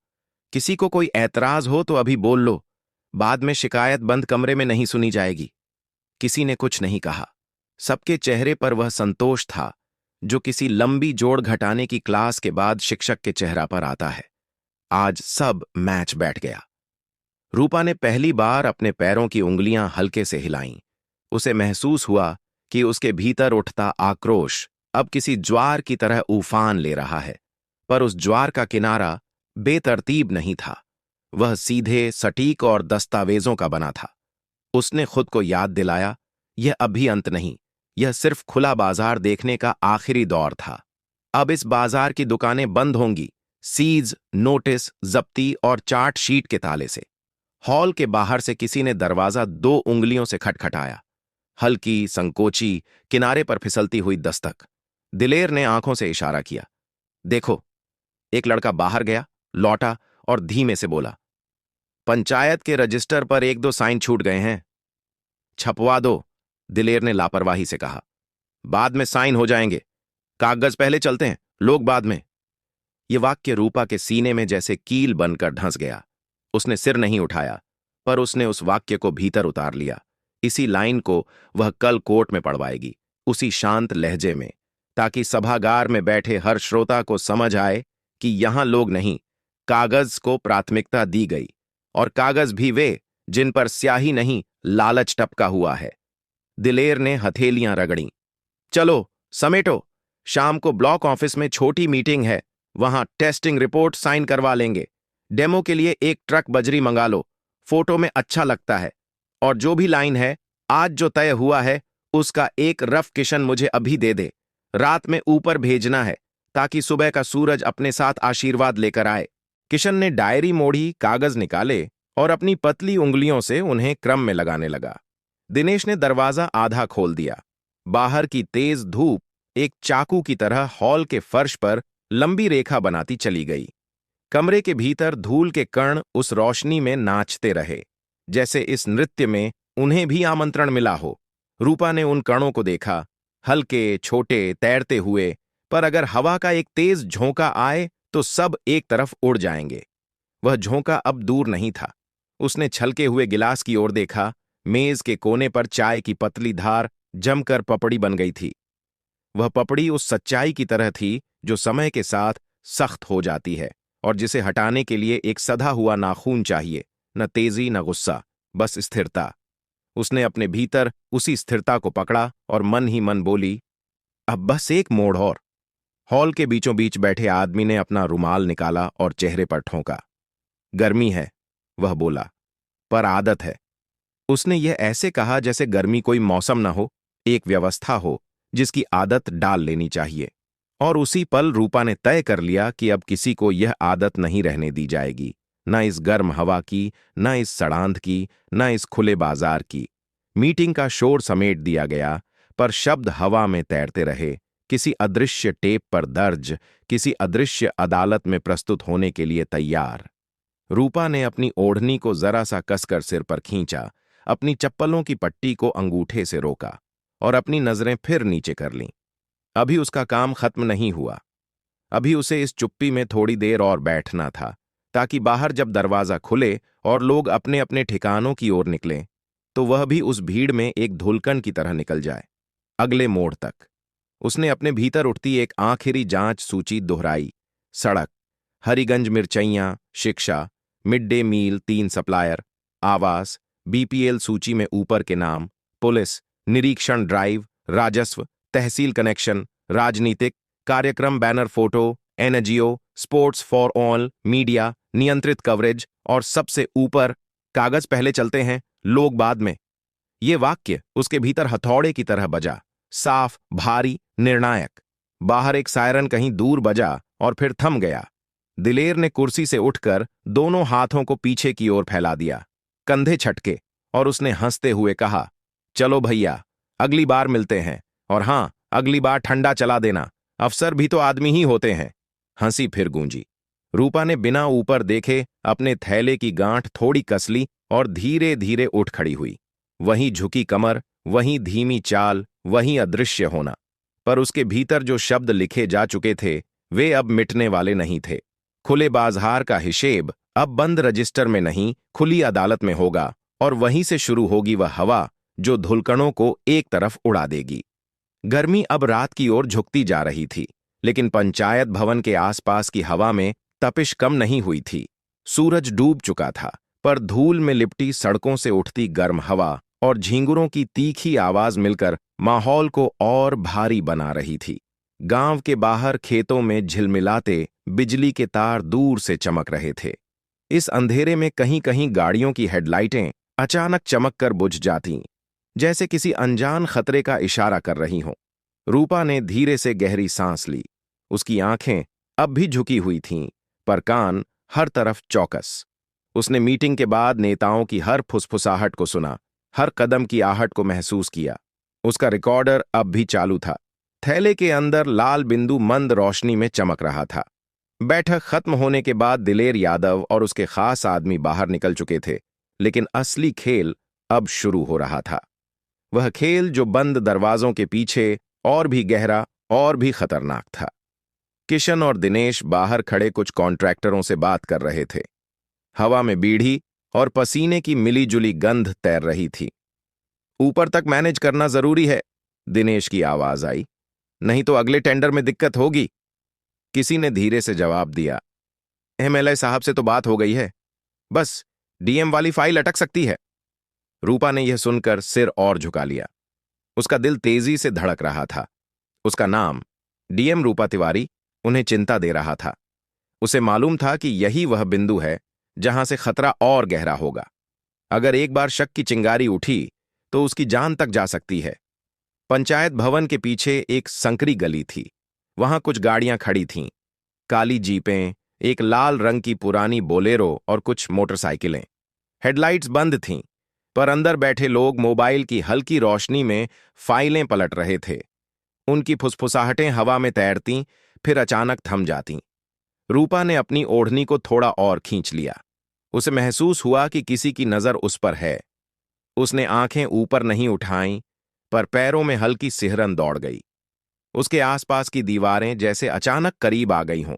किसी को कोई ऐतराज हो तो अभी बोल लो, बाद में शिकायत बंद कमरे में नहीं सुनी जाएगी। किसी ने कुछ नहीं कहा। सबके चेहरे पर वह संतोष था जो किसी लंबी जोड़ घटाने की क्लास के बाद शिक्षक के चेहरा पर आता है। आज सब मैच बैठ गया। रूपा ने पहली बार अपने पैरों की उंगलियां हल्के से हिलाईं। उसे महसूस हुआ कि उसके भीतर उठता आक्रोश अब किसी ज्वार की तरह उफान ले रहा है, पर उस ज्वार का किनारा बेतरतीब नहीं था। वह सीधे, सटीक और दस्तावेजों का बना था। उसने खुद को याद दिलाया, यह अभी अंत नहीं, यह सिर्फ खुला बाजार देखने का आखिरी दौर था। अब इस बाजार की दुकानें बंद होंगी, सीज, नोटिस, जब्ती और चार्ट शीट के ताले से। हॉल के बाहर से किसी ने दरवाजा 2 उंगलियों से खटखटाया। हल्की, संकोची, किनारे पर फिसलती हुई दस्तक। दिलेर ने आंखों से इशारा किया। देखो। एक लड़का बाहर गया, लौटा और धीमे से बोला, पंचायत के रजिस्टर पर एक दो साइन छूट गए हैं। छपवा दो, दिलेर ने लापरवाही से कहा। बाद में साइन हो जाएंगे। कागज पहले चलते हैं, लोग बाद में। ये वाक्य रूपा के सीने में जैसे कील बनकर धंस गया। उसने सिर नहीं उठाया, पर उसने उस वाक्य को भीतर उतार लिया। इसी लाइन को वह कल कोर्ट में पढ़वाएगी, उसी शांत लहजे में, ताकि सभागार में बैठे हर श्रोता को समझ आए कि यहां लोग नहीं, कागज को प्राथमिकता दी गई, और कागज भी वे जिन पर स्याही नहीं, लालच टपका हुआ है। दिलेर ने हथेलियां रगड़ी। चलो, समेटो। शाम को ब्लॉक ऑफिस में छोटी मीटिंग है, वहां टेस्टिंग रिपोर्ट साइन करवा लेंगे। डेमो के लिए एक ट्रक बजरी मंगा लो, फोटो में अच्छा लगता है। और जो भी लाइन है, आज जो तय हुआ है, उसका एक रफ किशन मुझे अभी दे दे। रात में ऊपर भेजना है, ताकि सुबह का सूरज अपने साथ आशीर्वाद लेकर आए। किशन ने डायरी मोड़ी, कागज निकाले और अपनी पतली उंगलियों से उन्हें क्रम में लगाने लगा। दिनेश ने दरवाजा आधा खोल दिया। बाहर की तेज धूप एक चाकू की तरह हॉल के फर्श पर लंबी रेखा बनाती चली गई। कमरे के भीतर धूल के कण उस रोशनी में नाचते रहे, जैसे इस नृत्य में उन्हें भी आमंत्रण मिला हो। रूपा ने उन कणों को देखा, हल्के, छोटे, तैरते हुए, पर अगर हवा का एक तेज झोंका आए तो सब एक तरफ उड़ जाएंगे। वह झोंका अब दूर नहीं था। उसने छलके हुए गिलास की ओर देखा। मेज के कोने पर चाय की पतली धार जमकर पपड़ी बन गई थी। वह पपड़ी उस सच्चाई की तरह थी जो समय के साथ सख्त हो जाती है और जिसे हटाने के लिए एक सधा हुआ नाखून चाहिए, न तेजी न गुस्सा, बस स्थिरता। उसने अपने भीतर उसी स्थिरता को पकड़ा और मन ही मन बोली, अब बस एक मोड़ और। हॉल के बीचों बीच बैठे आदमी ने अपना रुमाल निकाला और चेहरे पर ठोंका। गर्मी है, वह बोला, पर आदत है। उसने यह ऐसे कहा जैसे गर्मी कोई मौसम न हो, एक व्यवस्था हो जिसकी आदत डाल लेनी चाहिए। और उसी पल रूपा ने तय कर लिया कि अब किसी को यह आदत नहीं रहने दी जाएगी, न इस गर्म हवा की, न इस सड़ांध की, न इस खुले बाजार की। मीटिंग का शोर समेट दिया गया, पर शब्द हवा में तैरते रहे, किसी अदृश्य टेप पर दर्ज, किसी अदृश्य अदालत में प्रस्तुत होने के लिए तैयार। रूपा ने अपनी ओढ़नी को जरा सा कसकर सिर पर खींचा, अपनी चप्पलों की पट्टी को अंगूठे से रोका और अपनी नजरें फिर नीचे कर लीं। अभी उसका काम खत्म नहीं हुआ। अभी उसे इस चुप्पी में थोड़ी देर और बैठना था, ताकि बाहर जब दरवाजा खुले और लोग अपने अपने ठिकानों की ओर निकलें, तो वह भी उस भीड़ में एक धुलकन की तरह निकल जाए, अगले मोड़ तक। उसने अपने भीतर उठती एक आखिरी जांच सूची दोहराई। सड़क, हरिगंज मिर्चैयां, शिक्षा, मिड डे मील 3 सप्लायर, आवास, बीपीएल सूची में ऊपर के नाम, पुलिस, निरीक्षण ड्राइव, राजस्व, तहसील कनेक्शन, राजनीतिक, कार्यक्रम banner photo, NGO, sports for all, media, नियंत्रित कवरेज और सबसे ऊपर, कागज पहले चलते हैं, लोग बाद में। ये वाक्य उसके भीतर हथौड़े की तरह बजा, साफ, भारी, निर्णायक। बाहर एक सायरन कहीं दूर बजा और फिर थम गया। दिलेर ने कुर्सी से उठकर दोनों हाथों को पीछे की ओर फैला दिया, कंधे छटके, और उसने हंसते हुए कहा, चलो भैया, अगली बार मिलते हैं, और हां, अगली बार ठंडा चला देना, अफसर भी तो आदमी ही होते हैं। हंसी फिर गूंजी। रूपा ने बिना ऊपर देखे अपने थैले की गांठ थोड़ी कस ली और धीरे धीरे उठ खड़ी हुई। वहीं झुकी कमर, वहीं धीमी चाल, वहीं अदृश्य होना। पर उसके भीतर जो शब्द लिखे जा चुके थे, वे अब मिटने वाले नहीं थे। खुले बाजार का हिशेब अब बंद रजिस्टर में नहीं, खुली अदालत में होगा, और वहीं से शुरू होगी वह हवा जो धुलकणों को एक तरफ उड़ा देगी। गर्मी अब रात की ओर झुकती जा रही थी, लेकिन पंचायत भवन के आसपास की हवा में तपिश कम नहीं हुई थी। सूरज डूब चुका था, पर धूल में लिपटी सड़कों से उठती गर्म हवा और झींगुरों की तीखी आवाज मिलकर माहौल को और भारी बना रही थी। गांव के बाहर खेतों में झिलमिलाते बिजली के तार दूर से चमक रहे थे। इस अंधेरे में कहीं कहीं गाड़ियों की हेडलाइटें अचानक चमककर बुझ जातीं, जैसे किसी अनजान खतरे का इशारा कर रही हों। रूपा ने धीरे से गहरी सांस ली। उसकी आंखें अब भी झुकी हुई थीं, पर कान हर तरफ चौकस। उसने मीटिंग के बाद नेताओं की हर फुसफुसाहट को सुना, हर कदम की आहट को महसूस किया। उसका रिकॉर्डर अब भी चालू था। थैले के अंदर लाल बिंदु मंद रोशनी में चमक रहा था। बैठक खत्म होने के बाद दिलेर यादव और उसके खास आदमी बाहर निकल चुके थे, लेकिन असली खेल अब शुरू हो रहा था। वह खेल जो बंद दरवाजों के पीछे और भी गहरा और भी खतरनाक था। किशन और दिनेश बाहर खड़े कुछ कॉन्ट्रैक्टरों से बात कर रहे थे। हवा में बीड़ी और पसीने की मिलीजुली गंध तैर रही थी। ऊपर तक मैनेज करना जरूरी है, दिनेश की आवाज आई, नहीं तो अगले टेंडर में दिक्कत होगी। किसी ने धीरे से जवाब दिया, एमएलए साहब से तो बात हो गई है, बस डीएम वाली फाइल अटक सकती है। रूपा ने यह सुनकर सिर और झुका लिया। उसका दिल तेजी से धड़क रहा था। उसका नाम डीएम रूपा तिवारी उन्हें चिंता दे रहा था। उसे मालूम था कि यही वह बिंदु है जहां से खतरा और गहरा होगा। अगर एक बार शक की चिंगारी उठी तो उसकी जान तक जा सकती है। पंचायत भवन के पीछे एक संकरी गली थी। वहां कुछ गाड़ियां खड़ी थीं, काली जीपें, एक लाल रंग की पुरानी बोलेरो और कुछ मोटरसाइकिलें। हेडलाइट्स बंद थीं, पर अंदर बैठे लोग मोबाइल की हल्की रोशनी में फाइलें पलट रहे थे। उनकी फुसफुसाहटें हवा में तैरतीं, फिर अचानक थम जातीं। रूपा ने अपनी ओढ़नी को थोड़ा और खींच लिया। उसे महसूस हुआ कि किसी की नजर उस पर है। उसने आंखें ऊपर नहीं उठाईं, पर पैरों में हल्की सिहरन दौड़ गई। उसके आसपास की दीवारें जैसे अचानक करीब आ गई हों।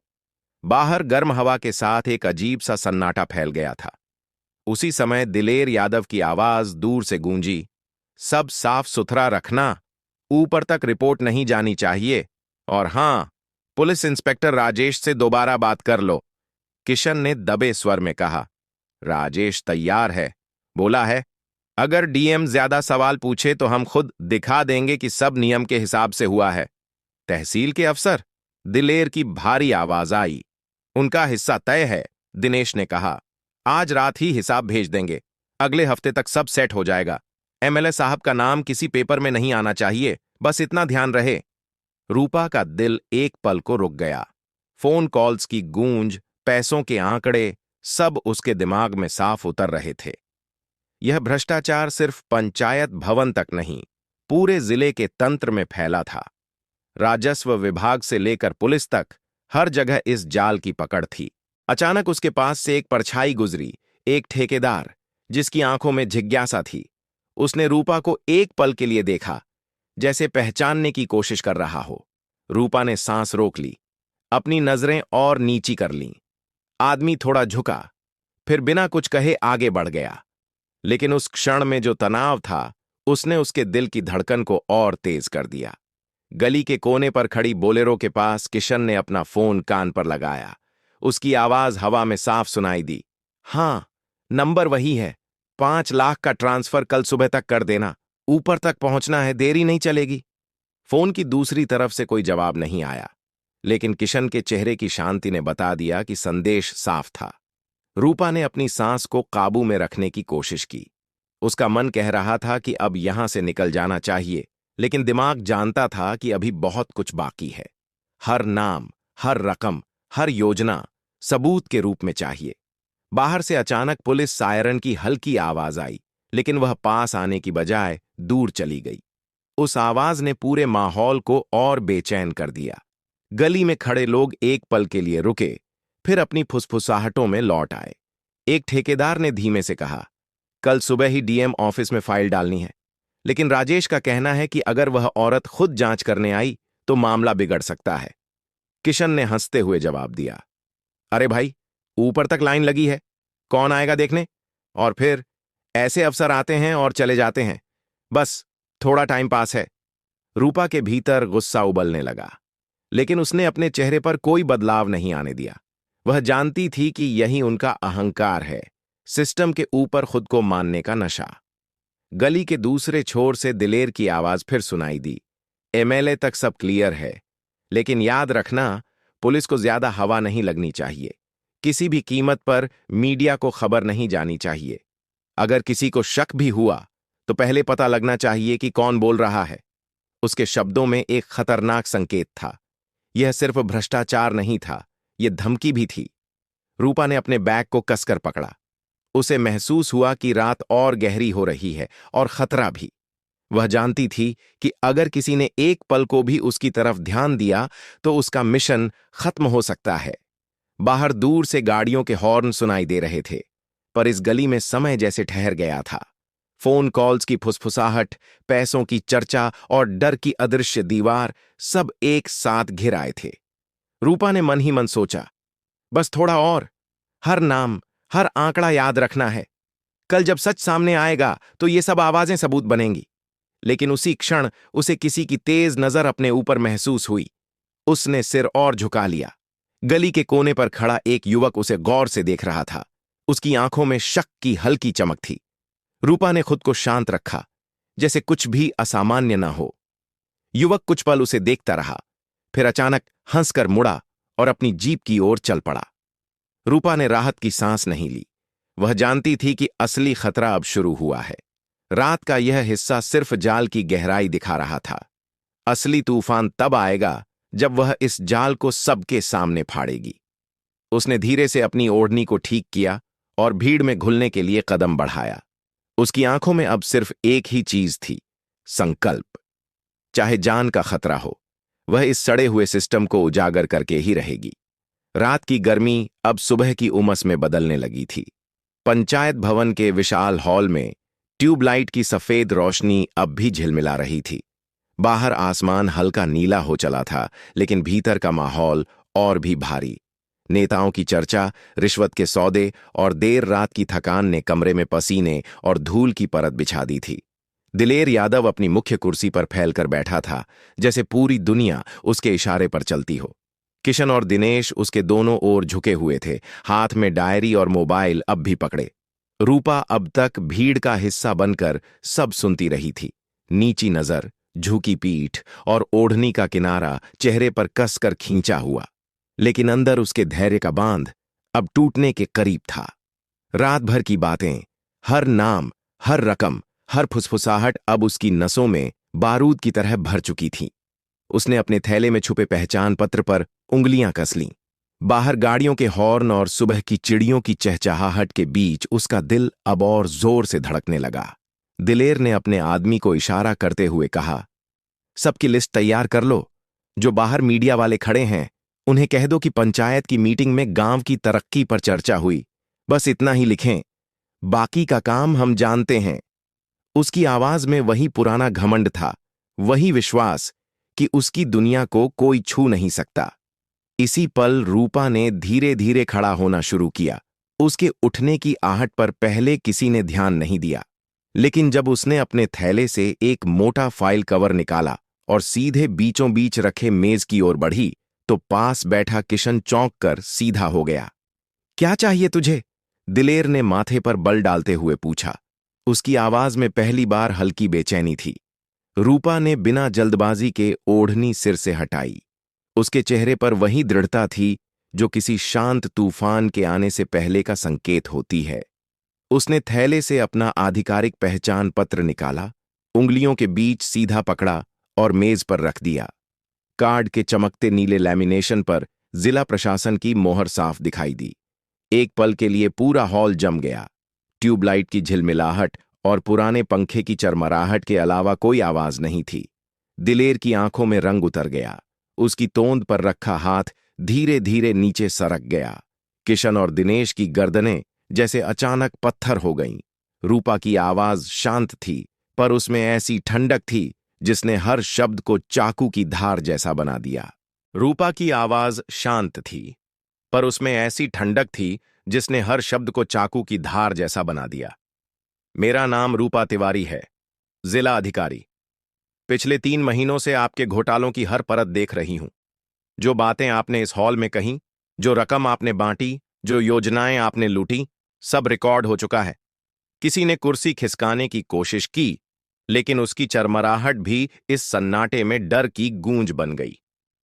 बाहर गर्म हवा के साथ एक अजीब सा सन्नाटा फैल गया था। उसी समय दिलेर यादव की आवाज दूर से गूंजी, सब साफ सुथरा रखना, ऊपर तक रिपोर्ट नहीं जानी चाहिए, और हां, पुलिस इंस्पेक्टर राजेश से दोबारा बात कर लो। किशन ने दबे स्वर में कहा। राजेश तैयार है, बोला है, अगर डीएम ज्यादा सवाल पूछे तो हम खुद दिखा देंगे कि सब नियम के हिसाब से हुआ है। तहसील के अफसर? दिलेर की भारी आवाज आई। उनका हिस्सा तय है, दिनेश ने कहा। आज रात ही हिसाब भेज देंगे, अगले हफ्ते तक सब सेट हो जाएगा। एमएलए साहब का नाम किसी पेपर में नहीं आना चाहिए, बस इतना ध्यान रहे। रूपा का दिल एक पल को रुक गया। फोन कॉल्स की गूंज, पैसों के आंकड़े, सब उसके दिमाग में साफ उतर रहे थे। यह भ्रष्टाचार सिर्फ पंचायत भवन तक नहीं, पूरे जिले के तंत्र में फैला था। राजस्व विभाग से लेकर पुलिस तक हर जगह इस जाल की पकड़ थी। अचानक उसके पास से एक परछाई गुजरी, एक ठेकेदार जिसकी आंखों में जिज्ञासा थी। उसने रूपा को एक पल के लिए देखा, जैसे पहचानने की कोशिश कर रहा हो। रूपा ने सांस रोक ली, अपनी नजरें और नीची कर लीं। आदमी थोड़ा झुका, फिर बिना कुछ कहे आगे बढ़ गया। लेकिन उस क्षण में जो तनाव था, उसने उसके दिल की धड़कन को और तेज कर दिया। गली के कोने पर खड़ी बोलेरो के पास किशन ने अपना फोन कान पर लगाया। उसकी आवाज हवा में साफ सुनाई दी। हां, नंबर वही है, 5 लाख का ट्रांसफर कल सुबह तक कर देना, ऊपर तक पहुंचना है, देरी नहीं चलेगी। फोन की दूसरी तरफ से कोई जवाब नहीं आया, लेकिन किशन के चेहरे की शांति ने बता दिया कि संदेश साफ था। रूपा ने अपनी सांस को काबू में रखने की कोशिश की। उसका मन कह रहा था कि अब यहां से निकल जाना चाहिए, लेकिन दिमाग जानता था कि अभी बहुत कुछ बाकी है। हर नाम, हर रकम, हर योजना सबूत के रूप में चाहिए। बाहर से अचानक पुलिस सायरन की हल्की आवाज आई, लेकिन वह पास आने की बजाय दूर चली गई। उस आवाज ने पूरे माहौल को और बेचैन कर दिया। गली में खड़े लोग एक पल के लिए रुके, फिर अपनी फुसफुसाहटों में लौट आए। एक ठेकेदार ने धीमे से कहा, कल सुबह ही डीएम ऑफिस में फाइल डालनी है, लेकिन राजेश का कहना है कि अगर वह औरत खुद जांच करने आई तो मामला बिगड़ सकता है। किशन ने हंसते हुए जवाब दिया, अरे भाई, ऊपर तक लाइन लगी है, कौन आएगा देखने? और फिर ऐसे अफसर आते हैं और चले जाते हैं, बस थोड़ा टाइम पास है। रूपा के भीतर गुस्सा उबलने लगा, लेकिन उसने अपने चेहरे पर कोई बदलाव नहीं आने दिया। वह जानती थी कि यही उनका अहंकार है, सिस्टम के ऊपर खुद को मानने का नशा। गली के दूसरे छोर से दिलेर की आवाज फिर सुनाई दी, एमएलए तक सब क्लियर है, लेकिन याद रखना, पुलिस को ज्यादा हवा नहीं लगनी चाहिए। किसी भी कीमत पर मीडिया को खबर नहीं जानी चाहिए। अगर किसी को शक भी हुआ तो पहले पता लगना चाहिए कि कौन बोल रहा है। उसके शब्दों में एक खतरनाक संकेत था। यह सिर्फ भ्रष्टाचार नहीं था, यह धमकी भी थी। रूपा ने अपने बैग को कसकर पकड़ा। उसे महसूस हुआ कि रात और गहरी हो रही है और खतरा भी। वह जानती थी कि अगर किसी ने एक पल को भी उसकी तरफ ध्यान दिया तो उसका मिशन खत्म हो सकता है। बाहर दूर से गाड़ियों के हॉर्न सुनाई दे रहे थे, पर इस गली में समय जैसे ठहर गया था। फोन कॉल्स की फुसफुसाहट, पैसों की चर्चा और डर की अदृश्य दीवार सब एक साथ घिर आए थे। रूपा ने मन ही मन सोचा, बस थोड़ा और, हर नाम, हर आंकड़ा याद रखना है। कल जब सच सामने आएगा तो ये सब आवाजें सबूत बनेंगी। लेकिन उसी क्षण उसे किसी की तेज नजर अपने ऊपर महसूस हुई। उसने सिर और झुका लिया। गली के कोने पर खड़ा एक युवक उसे गौर से देख रहा था। उसकी आंखों में शक की हल्की चमक थी। रूपा ने खुद को शांत रखा, जैसे कुछ भी असामान्य न हो। युवक कुछ पल उसे देखता रहा, फिर अचानक हंसकर मुड़ा और अपनी जीप की ओर चल पड़ा। रूपा ने राहत की सांस नहीं ली। वह जानती थी कि असली खतरा अब शुरू हुआ है। रात का यह हिस्सा सिर्फ जाल की गहराई दिखा रहा था। असली तूफान तब आएगा जब वह इस जाल को सबके सामने फाड़ेगी। उसने धीरे से अपनी ओढ़नी को ठीक किया और भीड़ में घुलने के लिए कदम बढ़ाया। उसकी आंखों में अब सिर्फ एक ही चीज थी, संकल्प। चाहे जान का खतरा हो, वह इस सड़े हुए सिस्टम को उजागर करके ही रहेगी। रात की गर्मी अब सुबह की उमस में बदलने लगी थी। पंचायत भवन के विशाल हॉल में ट्यूबलाइट की सफेद रोशनी अब भी झिलमिला रही थी। बाहर आसमान हल्का नीला हो चला था, लेकिन भीतर का माहौल और भी भारी। नेताओं की चर्चा, रिश्वत के सौदे और देर रात की थकान ने कमरे में पसीने और धूल की परत बिछा दी थी। दिलेर यादव अपनी मुख्य कुर्सी पर फैलकर बैठा था, जैसे पूरी दुनिया उसके इशारे पर चलती हो। किशन और दिनेश उसके दोनों ओर झुके हुए थे, हाथ में डायरी और मोबाइल अब भी पकड़े। रूपा अब तक भीड़ का हिस्सा बनकर सब सुनती रही थी। नीची नजर, झुकी पीठ और ओढ़नी का किनारा चेहरे पर कसकर खींचा हुआ, लेकिन अंदर उसके धैर्य का बांध अब टूटने के करीब था। रात भर की बातें, हर नाम, हर रकम, हर फुसफुसाहट अब उसकी नसों में बारूद की तरह भर चुकी थी। उसने अपने थैले में छुपे पहचान पत्र पर उंगलियां कस लीं। बाहर गाड़ियों के हॉर्न और सुबह की चिड़ियों की चहचहाहट के बीच उसका दिल अब और जोर से धड़कने लगा। दिलेर ने अपने आदमी को इशारा करते हुए कहा, सबकी लिस्ट तैयार कर लो। जो बाहर मीडिया वाले खड़े हैं, उन्हें कह दो कि पंचायत की मीटिंग में गांव की तरक्की पर चर्चा हुई। बस इतना ही लिखें, बाकी का काम हम जानते हैं। उसकी आवाज में वही पुराना घमंड था, वही विश्वास कि उसकी दुनिया को कोई छू नहीं सकता। इसी पल रूपा ने धीरे धीरे खड़ा होना शुरू किया। उसके उठने की आहट पर पहले किसी ने ध्यान नहीं दिया, लेकिन जब उसने अपने थैले से एक मोटा फाइल कवर निकाला और सीधे बीचों बीच रखे मेज की ओर बढ़ी, तो पास बैठा किशन चौंक कर सीधा हो गया। क्या चाहिए तुझे? दिलेर ने माथे पर बल डालते हुए पूछा। उसकी आवाज में पहली बार हल्की बेचैनी थी। रूपा ने बिना जल्दबाजी के ओढ़नी सिर से हटाई। उसके चेहरे पर वही दृढ़ता थी जो किसी शांत तूफान के आने से पहले का संकेत होती है। उसने थैले से अपना आधिकारिक पहचान पत्र निकाला, उंगलियों के बीच सीधा पकड़ा और मेज पर रख दिया। कार्ड के चमकते नीले लैमिनेशन पर जिला प्रशासन की मोहर साफ दिखाई दी। एक पल के लिए पूरा हॉल जम गया। ट्यूबलाइट की झिलमिलाहट और पुराने पंखे की चरमराहट के अलावा कोई आवाज नहीं थी। दिलेर की आंखों में रंग उतर गया। उसकी तोंद पर रखा हाथ धीरे धीरे नीचे सरक गया। किशन और दिनेश की गर्दनें जैसे अचानक पत्थर हो गईं। रूपा की आवाज शांत थी, पर उसमें ऐसी ठंडक थी जिसने हर शब्द को चाकू की धार जैसा बना दिया। रूपा की आवाज शांत थी, पर उसमें ऐसी ठंडक थी जिसने हर शब्द को चाकू की धार जैसा बना दिया। मेरा नाम रूपा तिवारी है, जिला अधिकारी। पिछले 3 महीनों से आपके घोटालों की हर परत देख रही हूं। जो बातें आपने इस हॉल में कहीं, जो रकम आपने बांटी, जो योजनाएं आपने लूटी, सब रिकॉर्ड हो चुका है। किसी ने कुर्सी खिसकाने की कोशिश की, लेकिन उसकी चरमराहट भी इस सन्नाटे में डर की गूंज बन गई।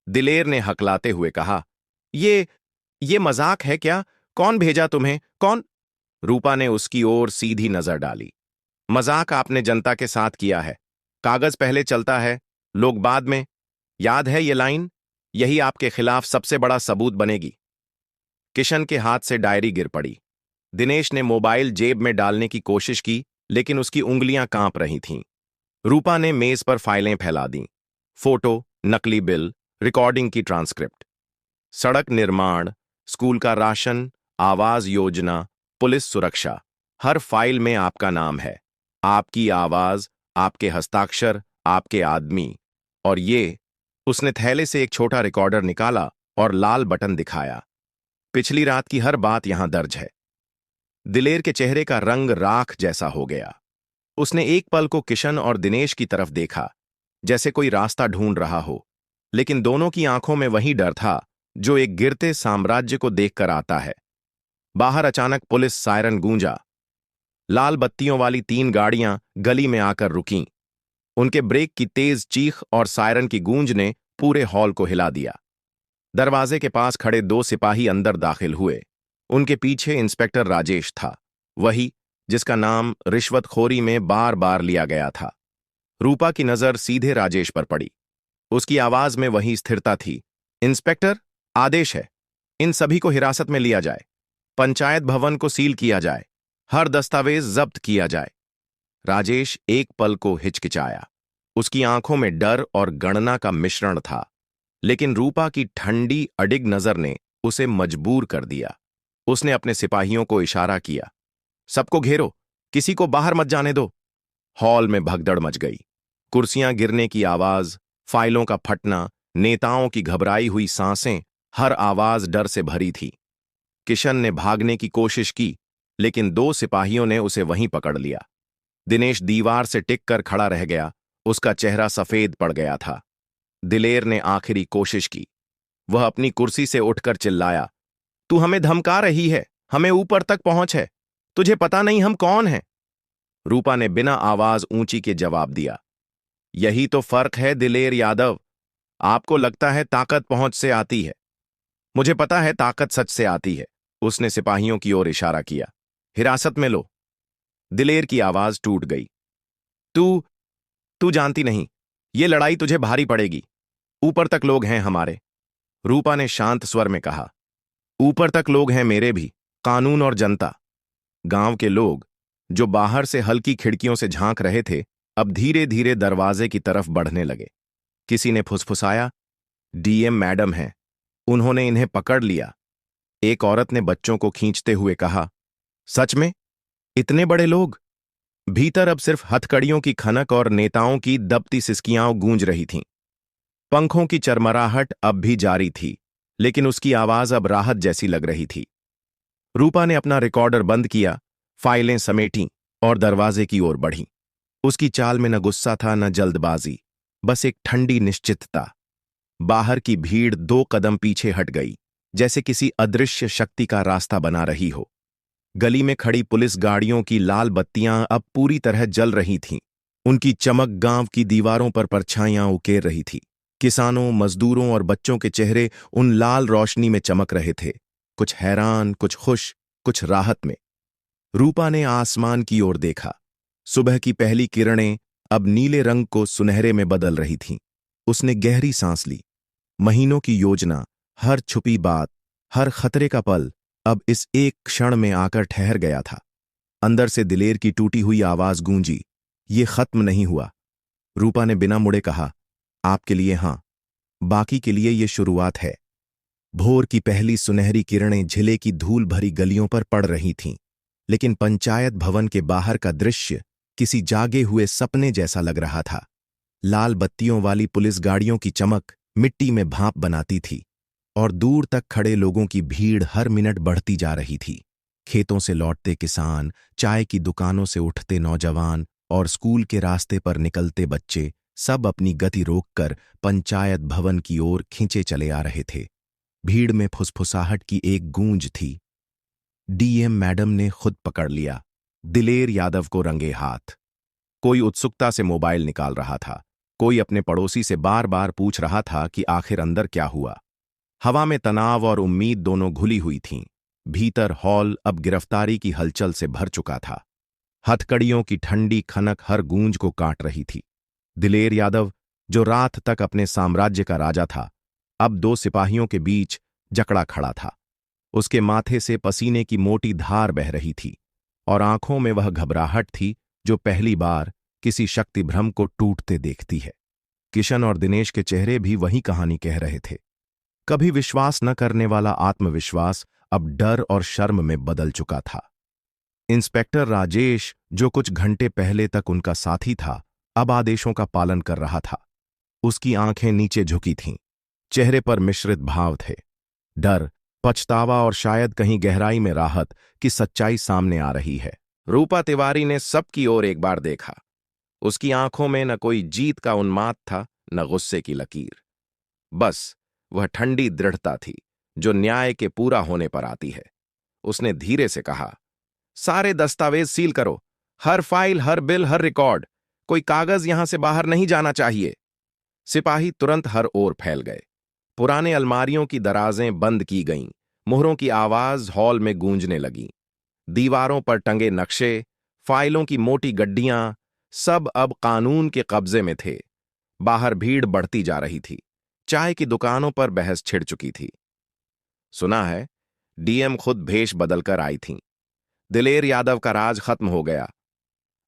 दिलेर ने हकलाते हुए कहा, ये मजाक है क्या? कौन भेजा तुम्हें? कौन? रूपा ने उसकी ओर सीधी नजर डाली। मजाक आपने जनता के साथ किया है। कागज पहले चलता है, लोग बाद में। याद है ये लाइन? यही आपके खिलाफ सबसे बड़ा सबूत बनेगी। किशन के हाथ से डायरी गिर पड़ी। दिनेश ने मोबाइल जेब में डालने की कोशिश की, लेकिन उसकी उंगलियां कांप रही थीं। रूपा ने मेज पर फाइलें फैला दी। फोटो, नकली बिल, रिकॉर्डिंग की ट्रांसक्रिप्ट। सड़क निर्माण, स्कूल का राशन, आवास योजना, पुलिस सुरक्षा, हर फाइल में आपका नाम है, आपकी आवाज, आपके हस्ताक्षर, आपके आदमी। और ये, उसने थैले से एक छोटा रिकॉर्डर निकाला और लाल बटन दिखाया। पिछली रात की हर बात यहां दर्ज है। दिलेर के चेहरे का रंग राख जैसा हो गया। उसने एक पल को किशन और दिनेश की तरफ देखा, जैसे कोई रास्ता ढूंढ रहा हो, लेकिन दोनों की आंखों में वही डर था जो एक गिरते साम्राज्य को देखकर आता है। बाहर अचानक पुलिस सायरन गूंजा। लाल बत्तियों वाली 3 गाड़ियां गली में आकर रुकीं। उनके ब्रेक की तेज चीख और सायरन की गूंज ने पूरे हॉल को हिला दिया। दरवाजे के पास खड़े 2 सिपाही अंदर दाखिल हुए। उनके पीछे इंस्पेक्टर राजेश था, वही जिसका नाम रिश्वतखोरी में बार बार लिया गया था। रूपा की नजर सीधे राजेश पर पड़ी। उसकी आवाज में वही स्थिरता थी। इंस्पेक्टर, आदेश है, इन सभी को हिरासत में लिया जाए, पंचायत भवन को सील किया जाए, हर दस्तावेज जब्त किया जाए। राजेश एक पल को हिचकिचाया। उसकी आंखों में डर और गणना का मिश्रण था, लेकिन रूपा की ठंडी अडिग नजर ने उसे मजबूर कर दिया। उसने अपने सिपाहियों को इशारा किया, सबको घेरो, किसी को बाहर मत जाने दो। हॉल में भगदड़ मच गई। कुर्सियां गिरने की आवाज, फाइलों का फटना, नेताओं की घबराई हुई सांसें, हर आवाज डर से भरी थी। किशन ने भागने की कोशिश की, लेकिन 2 सिपाहियों ने उसे वहीं पकड़ लिया। दिनेश दीवार से टिक कर खड़ा रह गया, उसका चेहरा सफेद पड़ गया था। दिलेर ने आखिरी कोशिश की। वह अपनी कुर्सी से उठकर चिल्लाया, तू हमें धमका रही है, हमें ऊपर तक पहुंच है, तुझे पता नहीं हम कौन हैं? रूपा ने बिना आवाज ऊंची के जवाब दिया, यही तो फर्क है दिलेर यादव, आपको लगता है ताकत पहुंच से आती है, मुझे पता है ताकत सच से आती है। उसने सिपाहियों की ओर इशारा किया, हिरासत में लो। दिलेर की आवाज टूट गई, तू तू जानती नहीं, ये लड़ाई तुझे भारी पड़ेगी, ऊपर तक लोग हैं हमारे। रूपा ने शांत स्वर में कहा, ऊपर तक लोग हैं मेरे भी, कानून और जनता। गांव के लोग, जो बाहर से हल्की खिड़कियों से झांक रहे थे, अब धीरे धीरे दरवाजे की तरफ बढ़ने लगे। किसी ने फुसफुसाया, डीएम मैडम हैं, उन्होंने इन्हें पकड़ लिया। एक औरत ने बच्चों को खींचते हुए कहा, सच में? इतने बड़े लोग? भीतर अब सिर्फ हथकड़ियों की खनक और नेताओं की दबती सिसकियां गूंज रही थीं। पंखों की चरमराहट अब भी जारी थी, लेकिन उसकी आवाज अब राहत जैसी लग रही थी। रूपा ने अपना रिकॉर्डर बंद किया, फाइलें समेटीं और दरवाजे की ओर बढ़ी। उसकी चाल में न गुस्सा था न जल्दबाजी, बस एक ठंडी निश्चितता। बाहर की भीड़ 2 कदम पीछे हट गई, जैसे किसी अदृश्य शक्ति का रास्ता बना रही हो। गली में खड़ी पुलिस गाड़ियों की लाल बत्तियां अब पूरी तरह जल रही थीं। उनकी चमक गांव की दीवारों पर परछाइयां उकेर रही थी। किसानों, मजदूरों और बच्चों के चेहरे उन लाल रोशनी में चमक रहे थे, कुछ हैरान, कुछ खुश, कुछ राहत में। रूपा ने आसमान की ओर देखा। सुबह की पहली किरणें अब नीले रंग को सुनहरे में बदल रही थीं। उसने गहरी सांस ली। महीनों की योजना, हर छुपी बात, हर खतरे का पल अब इस एक क्षण में आकर ठहर गया था। अंदर से दिलेर की टूटी हुई आवाज गूंजी, ये खत्म नहीं हुआ। रूपा ने बिना मुड़े कहा, आपके लिए हां, बाकी के लिए ये शुरुआत है। भोर की पहली सुनहरी किरणें झिले की धूल भरी गलियों पर पड़ रही थीं, लेकिन पंचायत भवन के बाहर का दृश्य किसी जागे हुए सपने जैसा लग रहा था। लाल बत्तियों वाली पुलिस गाड़ियों की चमक मिट्टी में भाप बनाती थी, और दूर तक खड़े लोगों की भीड़ हर मिनट बढ़ती जा रही थी। खेतों से लौटते किसान, चाय की दुकानों से उठते नौजवान और स्कूल के रास्ते पर निकलते बच्चे सब अपनी गति रोककर पंचायत भवन की ओर खींचे चले आ रहे थे। भीड़ में फुसफुसाहट की एक गूंज थी, डीएम मैडम ने खुद पकड़ लिया दिलेर यादव को रंगे हाथ। कोई उत्सुकता से मोबाइल निकाल रहा था, कोई अपने पड़ोसी से बार बार पूछ रहा था कि आखिर अंदर क्या हुआ। हवा में तनाव और उम्मीद दोनों घुली हुई थीं। भीतर हॉल अब गिरफ्तारी की हलचल से भर चुका था। हथकड़ियों की ठंडी खनक हर गूंज को काट रही थी। दिलेर यादव, जो रात तक अपने साम्राज्य का राजा था, अब 2 सिपाहियों के बीच जकड़ा खड़ा था। उसके माथे से पसीने की मोटी धार बह रही थी, और आंखों में वह घबराहट थी जो पहली बार किसी शक्ति भ्रम को टूटते देखती है। किशन और दिनेश के चेहरे भी वही कहानी कह रहे थे। कभी विश्वास न करने वाला आत्मविश्वास अब डर और शर्म में बदल चुका था। इंस्पेक्टर राजेश, जो कुछ घंटे पहले तक उनका साथी था, अब आदेशों का पालन कर रहा था। उसकी आंखें नीचे झुकी थीं, चेहरे पर मिश्रित भाव थे, डर, पछतावा और शायद कहीं गहराई में राहत कि सच्चाई सामने आ रही है। रूपा तिवारी ने सबकी ओर एक बार देखा। उसकी आंखों में न कोई जीत का उन्माद था, न गुस्से की लकीर। बस वह ठंडी दृढ़ता थी जो न्याय के पूरा होने पर आती है। उसने धीरे से कहा, सारे दस्तावेज सील करो, हर फाइल, हर बिल, हर रिकॉर्ड। कोई कागज यहां से बाहर नहीं जाना चाहिए। सिपाही तुरंत हर ओर फैल गए। पुराने अलमारियों की दराजें बंद की गईं, मुहरों की आवाज हॉल में गूंजने लगी। दीवारों पर टंगे नक्शे, फाइलों की मोटी गड्डियां, सब अब कानून के कब्जे में थे। बाहर भीड़ बढ़ती जा रही थी। चाय की दुकानों पर बहस छिड़ चुकी थी। सुना है डीएम खुद भेष बदलकर आई थीं। दिलेर यादव का राज खत्म हो गया।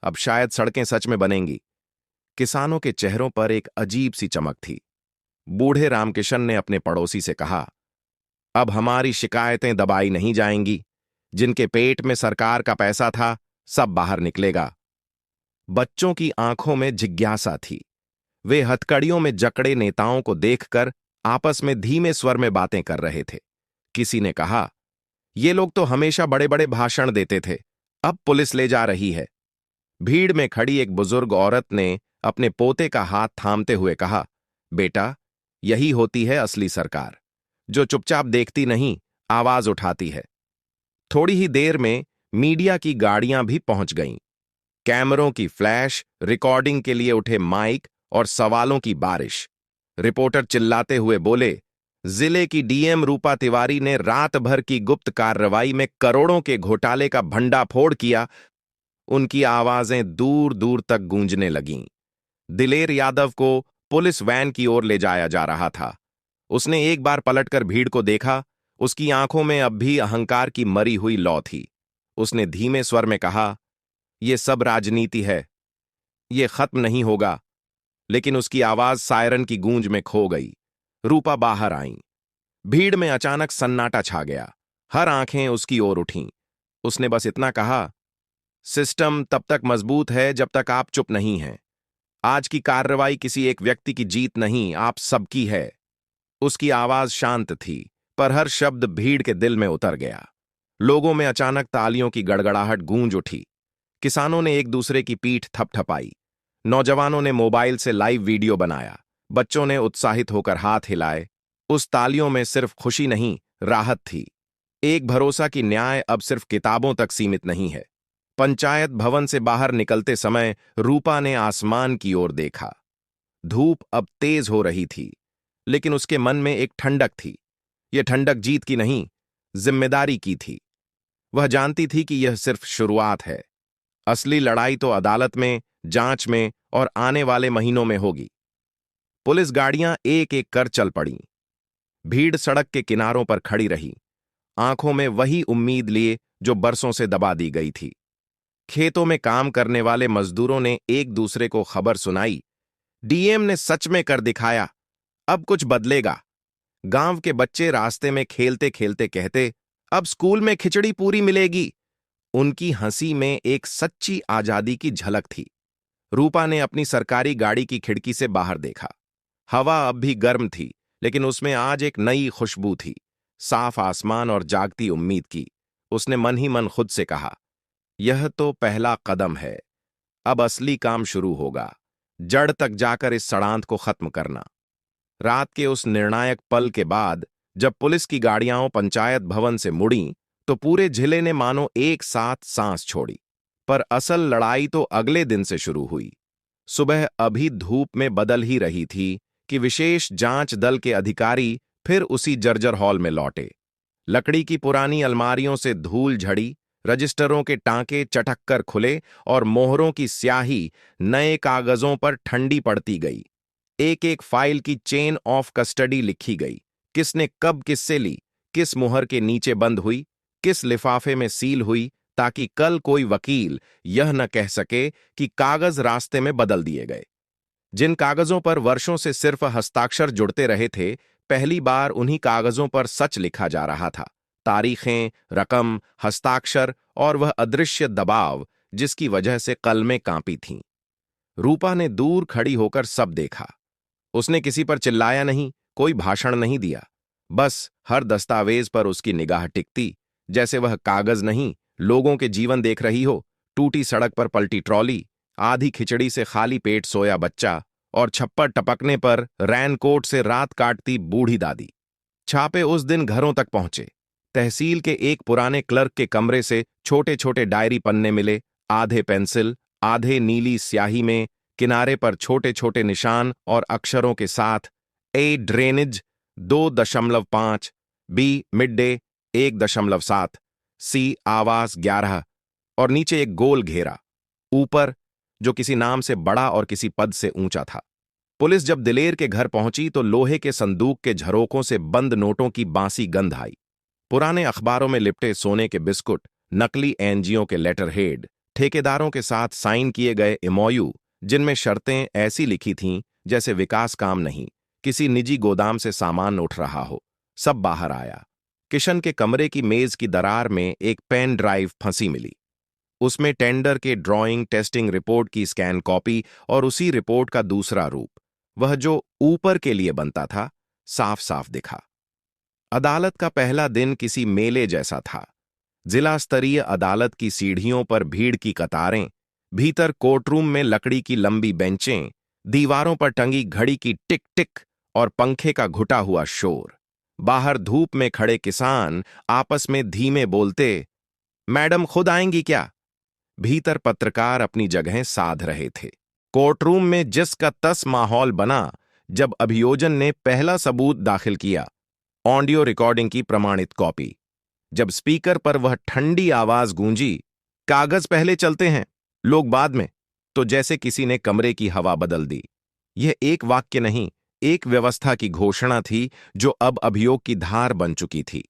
अब शायद सड़कें सच में बनेंगी। किसानों के चेहरों पर एक अजीब सी चमक थी। बूढ़े रामकिशन ने अपने पड़ोसी से कहा, अब हमारी शिकायतें दबाई नहीं जाएंगी। जिनके पेट में सरकार का पैसा था, सब बाहर निकलेगा। बच्चों की आंखों में जिज्ञासा थी। वे हथकड़ियों में जकड़े नेताओं को देखकर आपस में धीमे स्वर में बातें कर रहे थे। किसी ने कहा, ये लोग तो हमेशा बड़े बड़े भाषण देते थे, अब पुलिस ले जा रही है। भीड़ में खड़ी एक बुजुर्ग औरत ने अपने पोते का हाथ थामते हुए कहा, बेटा, यही होती है असली सरकार, जो चुपचाप देखती नहीं, आवाज उठाती है। थोड़ी ही देर में मीडिया की गाड़ियां भी पहुंच गईं। कैमरों की फ्लैश, रिकॉर्डिंग के लिए उठे माइक और सवालों की बारिश। रिपोर्टर चिल्लाते हुए बोले, जिले की डीएम रूपा तिवारी ने रात भर की गुप्त कार्रवाई में करोड़ों के घोटाले का भंडाफोड़ किया। उनकी आवाजें दूर दूर तक गूंजने लगीं। दिलेर यादव को पुलिस वैन की ओर ले जाया जा रहा था। उसने एक बार पलटकर भीड़ को देखा। उसकी आंखों में अब भी अहंकार की मरी हुई लौ थी। उसने धीमे स्वर में कहा, यह सब राजनीति है, यह खत्म नहीं होगा। लेकिन उसकी आवाज सायरन की गूंज में खो गई। रूपा बाहर आईं। भीड़ में अचानक सन्नाटा छा गया। हर आंखें उसकी ओर उठीं। उसने बस इतना कहा, सिस्टम तब तक मजबूत है जब तक आप चुप नहीं हैं। आज की कार्रवाई किसी एक व्यक्ति की जीत नहीं, आप सबकी है। उसकी आवाज शांत थी, पर हर शब्द भीड़ के दिल में उतर गया। लोगों में अचानक तालियों की गड़गड़ाहट गूंज उठी। किसानों ने एक दूसरे की पीठ थपथपाई। नौजवानों ने मोबाइल से लाइव वीडियो बनाया। बच्चों ने उत्साहित होकर हाथ हिलाए। उस तालियों में सिर्फ खुशी नहीं, राहत थी। एक भरोसा कि न्याय अब सिर्फ किताबों तक सीमित नहीं है। पंचायत भवन से बाहर निकलते समय रूपा ने आसमान की ओर देखा। धूप अब तेज हो रही थी, लेकिन उसके मन में एक ठंडक थी। यह ठंडक जीत की नहीं, जिम्मेदारी की थी। वह जानती थी कि यह सिर्फ शुरुआत है। असली लड़ाई तो अदालत में, जांच में और आने वाले महीनों में होगी। पुलिस गाड़ियां एक एक कर चल पड़ीं। भीड़ सड़क के किनारों पर खड़ी रही, आंखों में वही उम्मीद लिए जो बरसों से दबा दी गई थी। खेतों में काम करने वाले मजदूरों ने एक दूसरे को खबर सुनाई, डीएम ने सच में कर दिखाया, अब कुछ बदलेगा। गांव के बच्चे रास्ते में खेलते खेलते कहते, अब स्कूल में खिचड़ी पूरी मिलेगी। उनकी हंसी में एक सच्ची आजादी की झलक थी। रूपा ने अपनी सरकारी गाड़ी की खिड़की से बाहर देखा। हवा अब भी गर्म थी, लेकिन उसमें आज एक नई खुशबू थी, साफ आसमान और जागती उम्मीद की। उसने मन ही मन खुद से कहा, यह तो पहला कदम है, अब असली काम शुरू होगा, जड़ तक जाकर इस सड़ांत को खत्म करना। रात के उस निर्णायक पल के बाद जब पुलिस की गाड़ियां पंचायत भवन से मुड़ीं, तो पूरे जिले ने मानो एक साथ सांस छोड़ी। पर असल लड़ाई तो अगले दिन से शुरू हुई। सुबह अभी धूप में बदल ही रही थी कि विशेष जांच दल के अधिकारी फिर उसी जर्जर हॉल में लौटे। लकड़ी की पुरानी अलमारियों से धूल झड़ी, रजिस्टरों के टांके चटक कर खुले और मोहरों की स्याही नए कागजों पर ठंडी पड़ती गई। एक एक फाइल की चेन ऑफ कस्टडी लिखी गई। किसने कब किससे ली, किस मुहर के नीचे बंद हुई, किस लिफाफे में सील हुई, ताकि कल कोई वकील यह न कह सके कि कागज रास्ते में बदल दिए गए। जिन कागजों पर वर्षों से सिर्फ हस्ताक्षर जुड़ते रहे थे, पहली बार उन्हीं कागजों पर सच लिखा जा रहा था। तारीखें, रकम, हस्ताक्षर और वह अदृश्य दबाव जिसकी वजह से कलमें कांपी थीं। रूपा ने दूर खड़ी होकर सब देखा। उसने किसी पर चिल्लाया नहीं, कोई भाषण नहीं दिया। बस हर दस्तावेज पर उसकी निगाह टिकती, जैसे वह कागज नहीं, लोगों के जीवन देख रही हो। टूटी सड़क पर पलटी ट्रॉली, आधी खिचड़ी से खाली पेट सोया बच्चा और छप्पर टपकने पर रैनकोट से रात काटती बूढ़ी दादी। छापे उस दिन घरों तक पहुंचे। तहसील के एक पुराने क्लर्क के कमरे से छोटे छोटे डायरी पन्ने मिले, आधे पेंसिल, आधे नीली स्याही में, किनारे पर छोटे छोटे निशान और अक्षरों के साथ ए ड्रेनेज 2.5, बी मिड डे 1.7, सी आवास 11 और नीचे एक गोल घेरा ऊपर जो किसी नाम से बड़ा और किसी पद से ऊंचा था। पुलिस जब दिलेर के घर पहुंची तो लोहे के संदूक के झरोकों से बंद नोटों की बांसी गंध आई। पुराने अखबारों में लिपटे सोने के बिस्कुट, नकली एनजीओ के लेटर हेड, ठेकेदारों के साथ साइन किए गए एमओयू जिनमें शर्तें ऐसी लिखी थीं जैसे विकास काम नहीं, किसी निजी गोदाम से सामान उठ रहा हो, सब बाहर आया। किशन के कमरे की मेज की दरार में एक पेन ड्राइव फंसी मिली। उसमें टेंडर के ड्राइंग टेस्टिंग रिपोर्ट की स्कैन कॉपी और उसी रिपोर्ट का दूसरा रूप, वह जो ऊपर के लिए बनता था, साफ साफ दिखा। अदालत का पहला दिन किसी मेले जैसा था। जिला स्तरीय अदालत की सीढ़ियों पर भीड़ की कतारें, भीतर कोर्टरूम में लकड़ी की लंबी बेंचें, दीवारों पर टंगी घड़ी की टिक टिक और पंखे का घुटा हुआ शोर। बाहर धूप में खड़े किसान आपस में धीमे बोलते, मैडम खुद आएंगी क्या? भीतर पत्रकार अपनी जगहें साध रहे थे। कोर्टरूम में जिसका तस माहौल बना जब अभियोजन ने पहला सबूत दाखिल किया, ऑडियो रिकॉर्डिंग की प्रमाणित कॉपी। जब स्पीकर पर वह ठंडी आवाज गूंजी, कागज पहले चलते हैं, लोग बाद में, तो जैसे किसी ने कमरे की हवा बदल दी। यह एक वाक्य नहीं, एक व्यवस्था की घोषणा थी जो अब अभियोग की धार बन चुकी थी।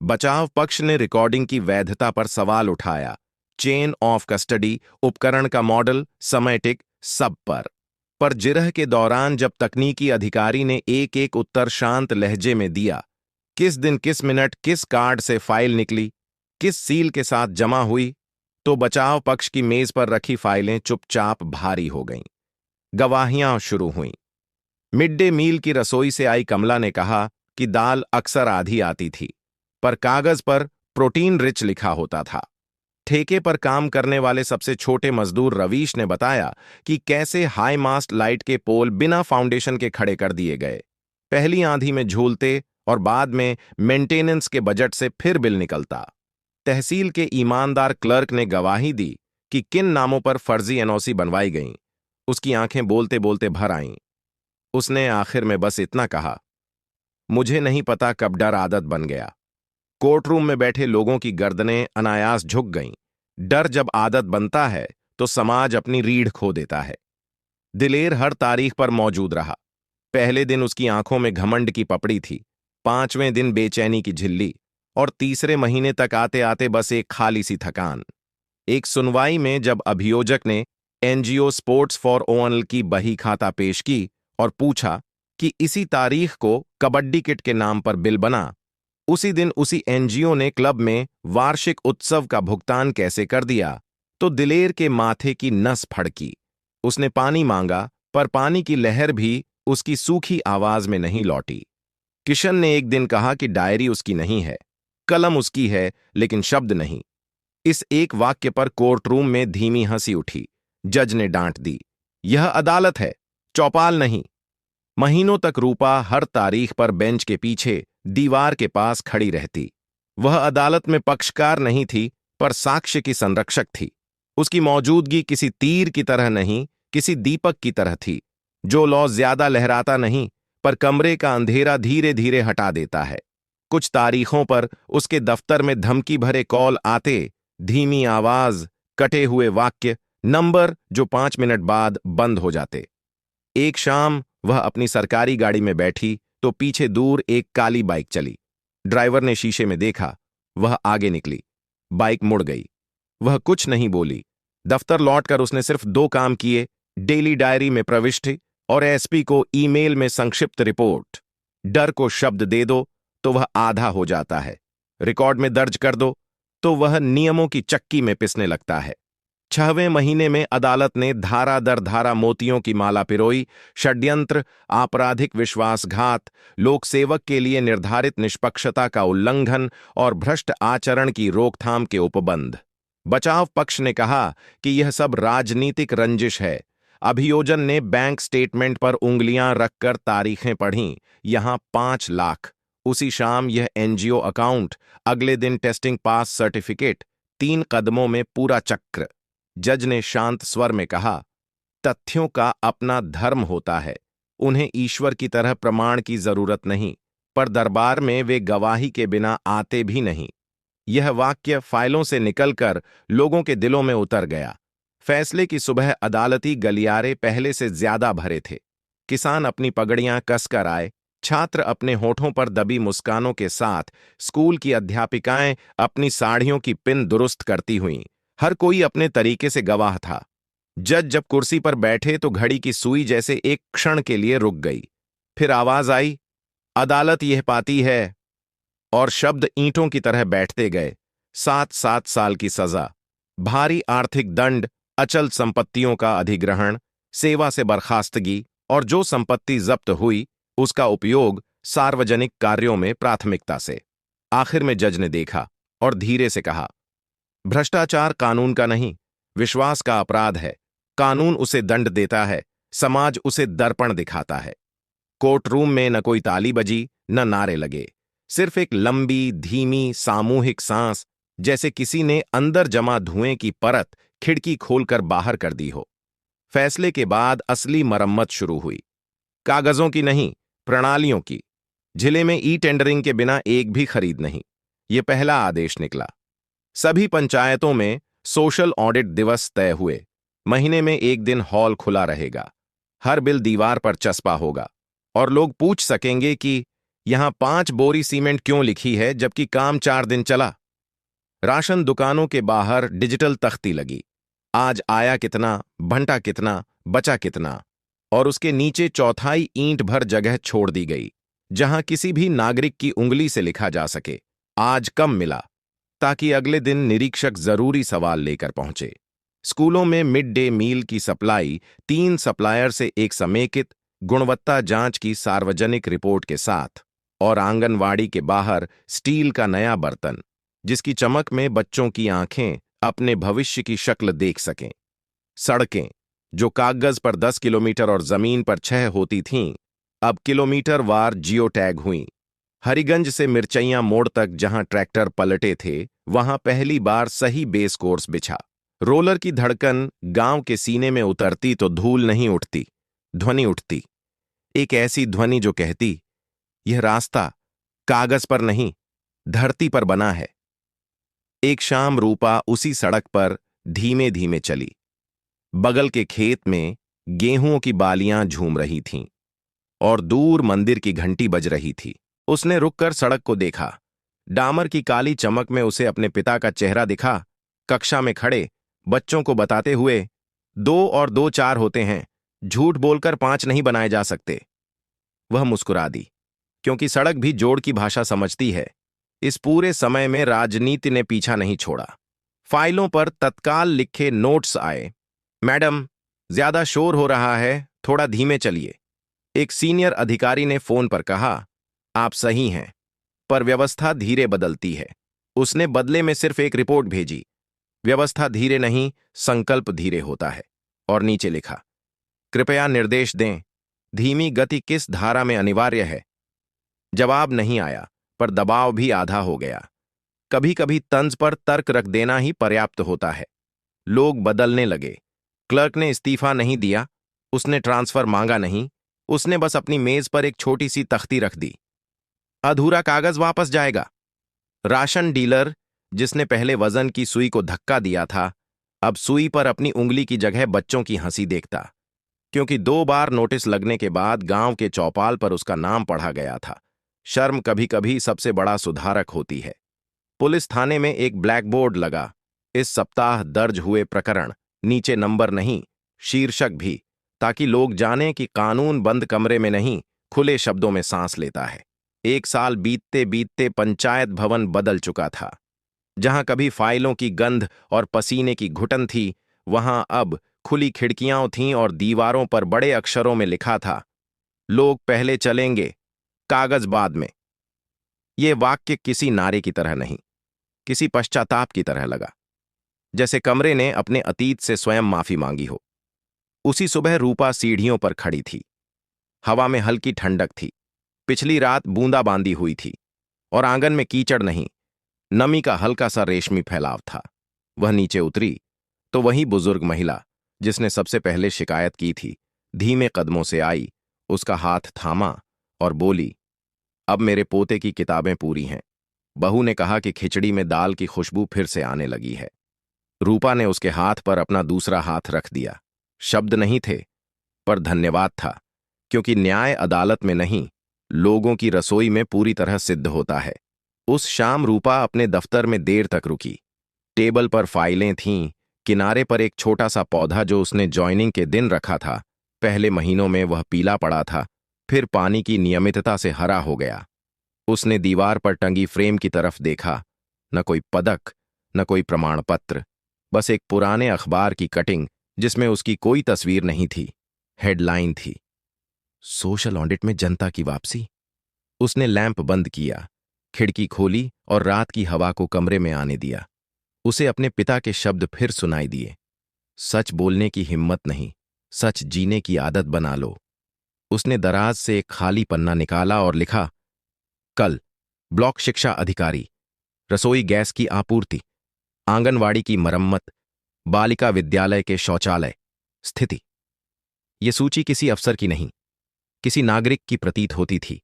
बचाव पक्ष ने रिकॉर्डिंग की वैधता पर सवाल उठाया, चेन ऑफ कस्टडी, उपकरण का मॉडल, समय टिक, सब पर जिरह के दौरान जब तकनीकी अधिकारी ने एक एक उत्तर शांत लहजे में दिया, किस दिन किस मिनट किस कार्ड से फाइल निकली, किस सील के साथ जमा हुई, तो बचाव पक्ष की मेज पर रखी फाइलें चुपचाप भारी हो गईं। गवाहियां शुरू हुईं। मिड डे मील की रसोई से आई कमला ने कहा कि दाल अक्सर आधी आती थी, पर कागज पर प्रोटीन रिच लिखा होता था। ठेके पर काम करने वाले सबसे छोटे मजदूर रवीश ने बताया कि कैसे हाई मास्ट लाइट के पोल बिना फाउंडेशन के खड़े कर दिए गए, पहली आंधी में झूलते और बाद में मेंटेनेंस के बजट से फिर बिल निकलता। तहसील के ईमानदार क्लर्क ने गवाही दी कि किन नामों पर फर्जी एनओसी बनवाई गईं। उसकी आंखें बोलते बोलते भर आईं। उसने आखिर में बस इतना कहा, मुझे नहीं पता कब डर आदत बन गया। कोर्टरूम में बैठे लोगों की गर्दनें अनायास झुक गईं। डर जब आदत बनता है तो समाज अपनी रीढ़ खो देता है। दिलेर हर तारीख पर मौजूद रहा। पहले दिन उसकी आंखों में घमंड की पपड़ी थी, 5वें दिन बेचैनी की झिल्ली और तीसरे महीने तक आते आते बस एक खाली सी थकान। एक सुनवाई में जब अभियोजक ने एनजीओ स्पोर्ट्स फॉर ओनल की बही खाता पेश की और पूछा कि इसी तारीख को कबड्डी किट के नाम पर बिल बना, उसी दिन उसी एनजीओ ने क्लब में वार्षिक उत्सव का भुगतान कैसे कर दिया, तो दिलेर के माथे की नस फड़की। उसने पानी मांगा, पर पानी की लहर भी उसकी सूखी आवाज में नहीं लौटी। किशन ने एक दिन कहा कि डायरी उसकी नहीं है, कलम उसकी है, लेकिन शब्द नहीं। इस एक वाक्य पर कोर्टरूम में धीमी हंसी उठी। जज ने डांट दी, यह अदालत है, चौपाल नहीं। महीनों तक रूपा हर तारीख पर बेंच के पीछे दीवार के पास खड़ी रहती। वह अदालत में पक्षकार नहीं थी, पर साक्ष्य की संरक्षक थी। उसकी मौजूदगी किसी तीर की तरह नहीं, किसी दीपक की तरह थी, जो लौ ज्यादा लहराता नहीं, पर कमरे का अंधेरा धीरे धीरे हटा देता है। कुछ तारीखों पर उसके दफ्तर में धमकी भरे कॉल आते, धीमी आवाज, कटे हुए वाक्य, नंबर जो 5 मिनट बाद बंद हो जाते। एक शाम वह अपनी सरकारी गाड़ी में बैठी तो पीछे दूर एक काली बाइक चली। ड्राइवर ने शीशे में देखा, वह आगे निकली। बाइक मुड़ गई। वह कुछ नहीं बोली। दफ्तर लौटकर उसने सिर्फ 2 काम किए, डेली डायरी में प्रविष्टि और एसपी को ईमेल में संक्षिप्त रिपोर्ट। डर को शब्द दे दो तो वह आधा हो जाता है, रिकॉर्ड में दर्ज कर दो तो वह नियमों की चक्की में पिसने लगता है। 6वें महीने में अदालत ने धारा दर धारा मोतियों की माला पिरोई। षड्यंत्र, आपराधिक विश्वासघात, लोक सेवक के लिए निर्धारित निष्पक्षता का उल्लंघन और भ्रष्ट आचरण की रोकथाम के उपबंध। बचाव पक्ष ने कहा कि यह सब राजनीतिक रंजिश है। अभियोजन ने बैंक स्टेटमेंट पर उंगलियां रखकर तारीखें पढ़ीं। यहां 5 लाख, उसी शाम यह एनजीओ अकाउंट, अगले दिन टेस्टिंग पास सर्टिफिकेट, 3 कदमों में पूरा चक्र। जज ने शांत स्वर में कहा, तथ्यों का अपना धर्म होता है, उन्हें ईश्वर की तरह प्रमाण की जरूरत नहीं, पर दरबार में वे गवाही के बिना आते भी नहीं। यह वाक्य फाइलों से निकलकर लोगों के दिलों में उतर गया। फैसले की सुबह अदालती गलियारे पहले से ज्यादा भरे थे। किसान अपनी पगड़ियां कसकर आए, छात्र अपने होठों पर दबी मुस्कानों के साथ, स्कूल की अध्यापिकाएं अपनी साड़ियों की पिन दुरुस्त करती हुईं। हर कोई अपने तरीके से गवाह था। जज जब कुर्सी पर बैठे तो घड़ी की सुई जैसे एक क्षण के लिए रुक गई। फिर आवाज आई, अदालत यह पाती है, और शब्द ईंटों की तरह बैठते गए। 7-7 साल की सजा, भारी आर्थिक दंड, अचल संपत्तियों का अधिग्रहण, सेवा से बर्खास्तगी, और जो संपत्ति जब्त हुई उसका उपयोग सार्वजनिक कार्यों में प्राथमिकता से। आखिर में जज ने देखा और धीरे से कहा, भ्रष्टाचार कानून का नहीं, विश्वास का अपराध है। कानून उसे दंड देता है, समाज उसे दर्पण दिखाता है। कोर्ट रूम में न कोई ताली बजी, न नारे लगे, सिर्फ एक लंबी धीमी सामूहिक सांस, जैसे किसी ने अंदर जमा धुएं की परत खिड़की खोलकर बाहर कर दी हो। फैसले के बाद असली मरम्मत शुरू हुई, कागजों की नहीं, प्रणालियों की। जिले में ई टेंडरिंग के बिना एक भी खरीद नहीं, ये पहला आदेश निकला। सभी पंचायतों में सोशल ऑडिट दिवस तय हुए। महीने में एक दिन हॉल खुला रहेगा, हर बिल दीवार पर चस्पा होगा, और लोग पूछ सकेंगे कि यहां 5 बोरी सीमेंट क्यों लिखी है जबकि काम 4 दिन चला। राशन दुकानों के बाहर डिजिटल तख्ती लगी, आज आया कितना, भंटा कितना, बचा कितना, और उसके नीचे चौथाई ईंट भर जगह छोड़ दी गई जहां किसी भी नागरिक की उंगली से लिखा जा सके, आज कम मिला, ताकि अगले दिन निरीक्षक जरूरी सवाल लेकर पहुंचे। स्कूलों में मिड डे मील की सप्लाई 3 सप्लायर से एक समेकित गुणवत्ता जांच की सार्वजनिक रिपोर्ट के साथ, और आंगनवाड़ी के बाहर स्टील का नया बर्तन, जिसकी चमक में बच्चों की आंखें अपने भविष्य की शक्ल देख सकें। सड़कें, जो कागज पर 10 किलोमीटर और जमीन पर 6 होती थीं, अब किलोमीटर वार जियो टैग हुईं। हरिगंज से मिर्चैया मोड़ तक जहां ट्रैक्टर पलटे थे, वहां पहली बार सही बेस कोर्स बिछा। रोलर की धड़कन गांव के सीने में उतरती तो धूल नहीं उठती, ध्वनि उठती। एक ऐसी ध्वनि जो कहती, यह रास्ता कागज पर नहीं, धरती पर बना है। एक शाम रूपा उसी सड़क पर धीमे धीमे चली। बगल के खेत में गेहूं की बालियां झूम रही थीं, और दूर मंदिर की घंटी बज रही थी। उसने रुककर सड़क को देखा। डामर की काली चमक में उसे अपने पिता का चेहरा दिखा, कक्षा में खड़े, बच्चों को बताते हुए, 2 और 2 4 होते हैं, झूठ बोलकर 5 नहीं बनाए जा सकते। वह मुस्कुरा दी, क्योंकि सड़क भी जोड़ की भाषा समझती है। इस पूरे समय में राजनीति ने पीछा नहीं छोड़ा। फाइलों पर तत्काल लिखे नोट्स आए, मैडम, ज्यादा शोर हो रहा है, थोड़ा धीमे चलिए। एक सीनियर अधिकारी ने फोन पर कहा, आप सही हैं, पर व्यवस्था धीरे बदलती है। उसने बदले में सिर्फ एक रिपोर्ट भेजी, व्यवस्था धीरे नहीं, संकल्प धीरे होता है। और नीचे लिखा, कृपया निर्देश दें, धीमी गति किस धारा में अनिवार्य है। जवाब नहीं आया, पर दबाव भी आधा हो गया। कभी कभी तंज पर तर्क रख देना ही पर्याप्त होता है। लोग बदलने लगे। क्लर्क ने इस्तीफा नहीं दिया, उसने ट्रांसफर मांगा नहीं, उसने बस अपनी मेज पर एक छोटी सी तख्ती रख दी, अधूरा कागज वापस जाएगा। राशन डीलर, जिसने पहले वजन की सुई को धक्का दिया था, अब सुई पर अपनी उंगली की जगह बच्चों की हंसी देखता, क्योंकि 2 बार नोटिस लगने के बाद गांव के चौपाल पर उसका नाम पढ़ा गया था। शर्म कभी कभी सबसे बड़ा सुधारक होती है। पुलिस थाने में एक ब्लैक बोर्ड लगा, इस सप्ताह दर्ज हुए प्रकरण, नीचे नंबर नहीं, शीर्षक भी, ताकि लोग जानें कि कानून बंद कमरे में नहीं, खुले शब्दों में सांस लेता है। 1 साल बीतते बीतते पंचायत भवन बदल चुका था। जहां कभी फाइलों की गंध और पसीने की घुटन थी, वहां अब खुली खिड़कियां थीं और दीवारों पर बड़े अक्षरों में लिखा था, लोग पहले चलेंगे, कागज बाद में। ये वाक्य किसी नारे की तरह नहीं, किसी पश्चाताप की तरह लगा, जैसे कमरे ने अपने अतीत से स्वयं माफी मांगी हो। उसी सुबह रूपा सीढ़ियों पर खड़ी थी। हवा में हल्की ठंडक थी। पिछली रात बूंदाबांदी हुई थी और आंगन में कीचड़ नहीं, नमी का हल्का सा रेशमी फैलाव था। वह नीचे उतरी तो वही बुजुर्ग महिला जिसने सबसे पहले शिकायत की थी, धीमे कदमों से आई, उसका हाथ थामा और बोली, अब मेरे पोते की किताबें पूरी हैं। बहू ने कहा कि खिचड़ी में दाल की खुशबू फिर से आने लगी है। रूपा ने उसके हाथ पर अपना दूसरा हाथ रख दिया। शब्द नहीं थे, पर धन्यवाद था, क्योंकि न्याय अदालत में नहीं, लोगों की रसोई में पूरी तरह सिद्ध होता है। उस शाम रूपा अपने दफ्तर में देर तक रुकी। टेबल पर फाइलें थीं, किनारे पर एक छोटा सा पौधा जो उसने ज्वाइनिंग के दिन रखा था। पहले महीनों में वह पीला पड़ा था, फिर पानी की नियमितता से हरा हो गया। उसने दीवार पर टंगी फ्रेम की तरफ देखा। न कोई पदक, न कोई प्रमाण पत्र, बस एक पुराने अखबार की कटिंग जिसमें उसकी कोई तस्वीर नहीं थी। हेडलाइन थी, सोशल ऑडिट में जनता की वापसी। उसने लैंप बंद किया, खिड़की खोली और रात की हवा को कमरे में आने दिया। उसे अपने पिता के शब्द फिर सुनाई दिए, सच बोलने की हिम्मत नहीं, सच जीने की आदत बना लो। उसने दराज से एक खाली पन्ना निकाला और लिखा, कल ब्लॉक शिक्षा अधिकारी, रसोई गैस की आपूर्ति, आंगनवाड़ी की मरम्मत, बालिका विद्यालय के शौचालय, स्थिति। ये सूची किसी अफसर की नहीं, किसी नागरिक की प्रतीत होती थी,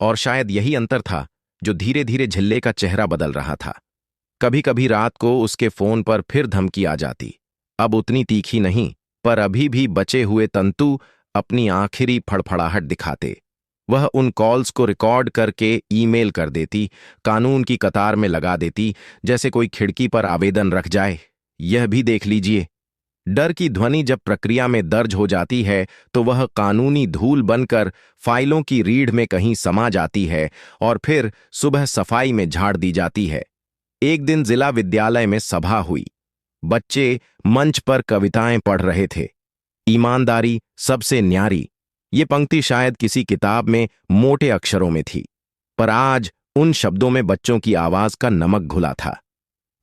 और शायद यही अंतर था जो धीरे धीरे झिल्ले का चेहरा बदल रहा था। कभी कभी रात को उसके फोन पर फिर धमकी आ जाती, अब उतनी तीखी नहीं, पर अभी भी बचे हुए तंतु अपनी आखिरी फड़फड़ाहट दिखाते। वह उन कॉल्स को रिकॉर्ड करके ईमेल कर देती, कानून की कतार में लगा देती, जैसे कोई खिड़की पर आवेदन रख जाए, यह भी देख लीजिए। डर की ध्वनि जब प्रक्रिया में दर्ज हो जाती है तो वह कानूनी धूल बनकर फाइलों की रीढ़ में कहीं समा जाती है और फिर सुबह सफाई में झाड़ दी जाती है। एक दिन जिला विद्यालय में सभा हुई। बच्चे मंच पर कविताएं पढ़ रहे थे। ईमानदारी सबसे न्यारी, ये पंक्ति शायद किसी किताब में मोटे अक्षरों में थी, पर आज उन शब्दों में बच्चों की आवाज का नमक घुला था।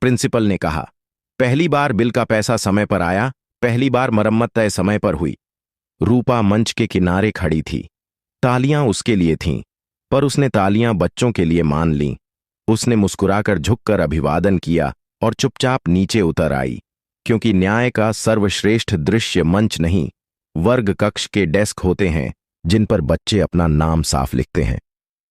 प्रिंसिपल ने कहा, पहली बार बिल का पैसा समय पर आया, पहली बार मरम्मत तय समय पर हुई। रूपा मंच के किनारे खड़ी थी। तालियां उसके लिए थीं, पर उसने तालियां बच्चों के लिए मान लीं। उसने मुस्कुराकर झुककर अभिवादन किया और चुपचाप नीचे उतर आई, क्योंकि न्याय का सर्वश्रेष्ठ दृश्य मंच नहीं, वर्ग कक्ष के डेस्क होते हैं जिन पर बच्चे अपना नाम साफ लिखते हैं।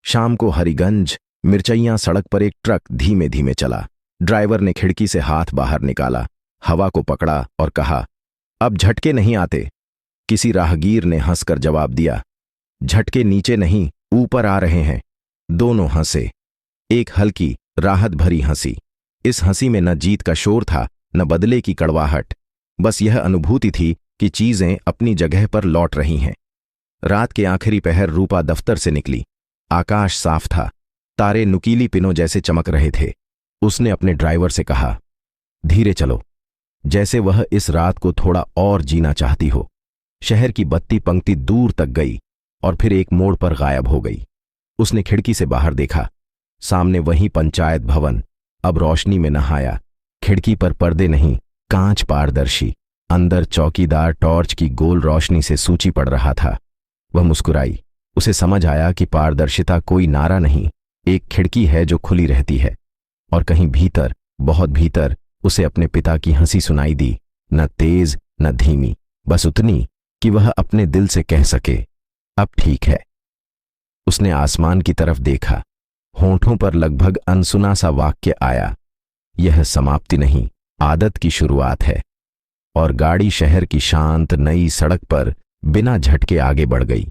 शाम को हरिगंज मिर्चैयां सड़क पर एक ट्रक धीमे धीमे चला। ड्राइवर ने खिड़की से हाथ बाहर निकाला, हवा को पकड़ा और कहा, अब झटके नहीं आते। किसी राहगीर ने हंसकर जवाब दिया, झटके नीचे नहीं, ऊपर आ रहे हैं। दोनों हंसे, एक हल्की राहत भरी हंसी। इस हंसी में न जीत का शोर था, न बदले की कड़वाहट, बस यह अनुभूति थी कि चीजें अपनी जगह पर लौट रही हैं। रात के आखिरी पहर रूपा दफ्तर से निकली। आकाश साफ था, तारे नुकीली पिनों जैसे चमक रहे थे। उसने अपने ड्राइवर से कहा, धीरे चलो, जैसे वह इस रात को थोड़ा और जीना चाहती हो। शहर की बत्ती पंक्ति दूर तक गई और फिर एक मोड़ पर गायब हो गई। उसने खिड़की से बाहर देखा, सामने वही पंचायत भवन, अब रोशनी में नहाया। खिड़की पर पर्दे नहीं, कांच पारदर्शी, अंदर चौकीदार टॉर्च की गोल रोशनी से सूची पढ़ रहा था। वह मुस्कुराई। उसे समझ आया कि पारदर्शिता कोई नारा नहीं, एक खिड़की है जो खुली रहती है। और कहीं भीतर, बहुत भीतर, उसे अपने पिता की हंसी सुनाई दी, न तेज न धीमी, बस उतनी कि वह अपने दिल से कह सके, अब ठीक है। उसने आसमान की तरफ देखा। होंठों पर लगभग अनसुना सा वाक्य आया, यह समाप्ति नहीं, आदत की शुरुआत है। और गाड़ी शहर की शांत नई सड़क पर बिना झटके आगे बढ़ गई।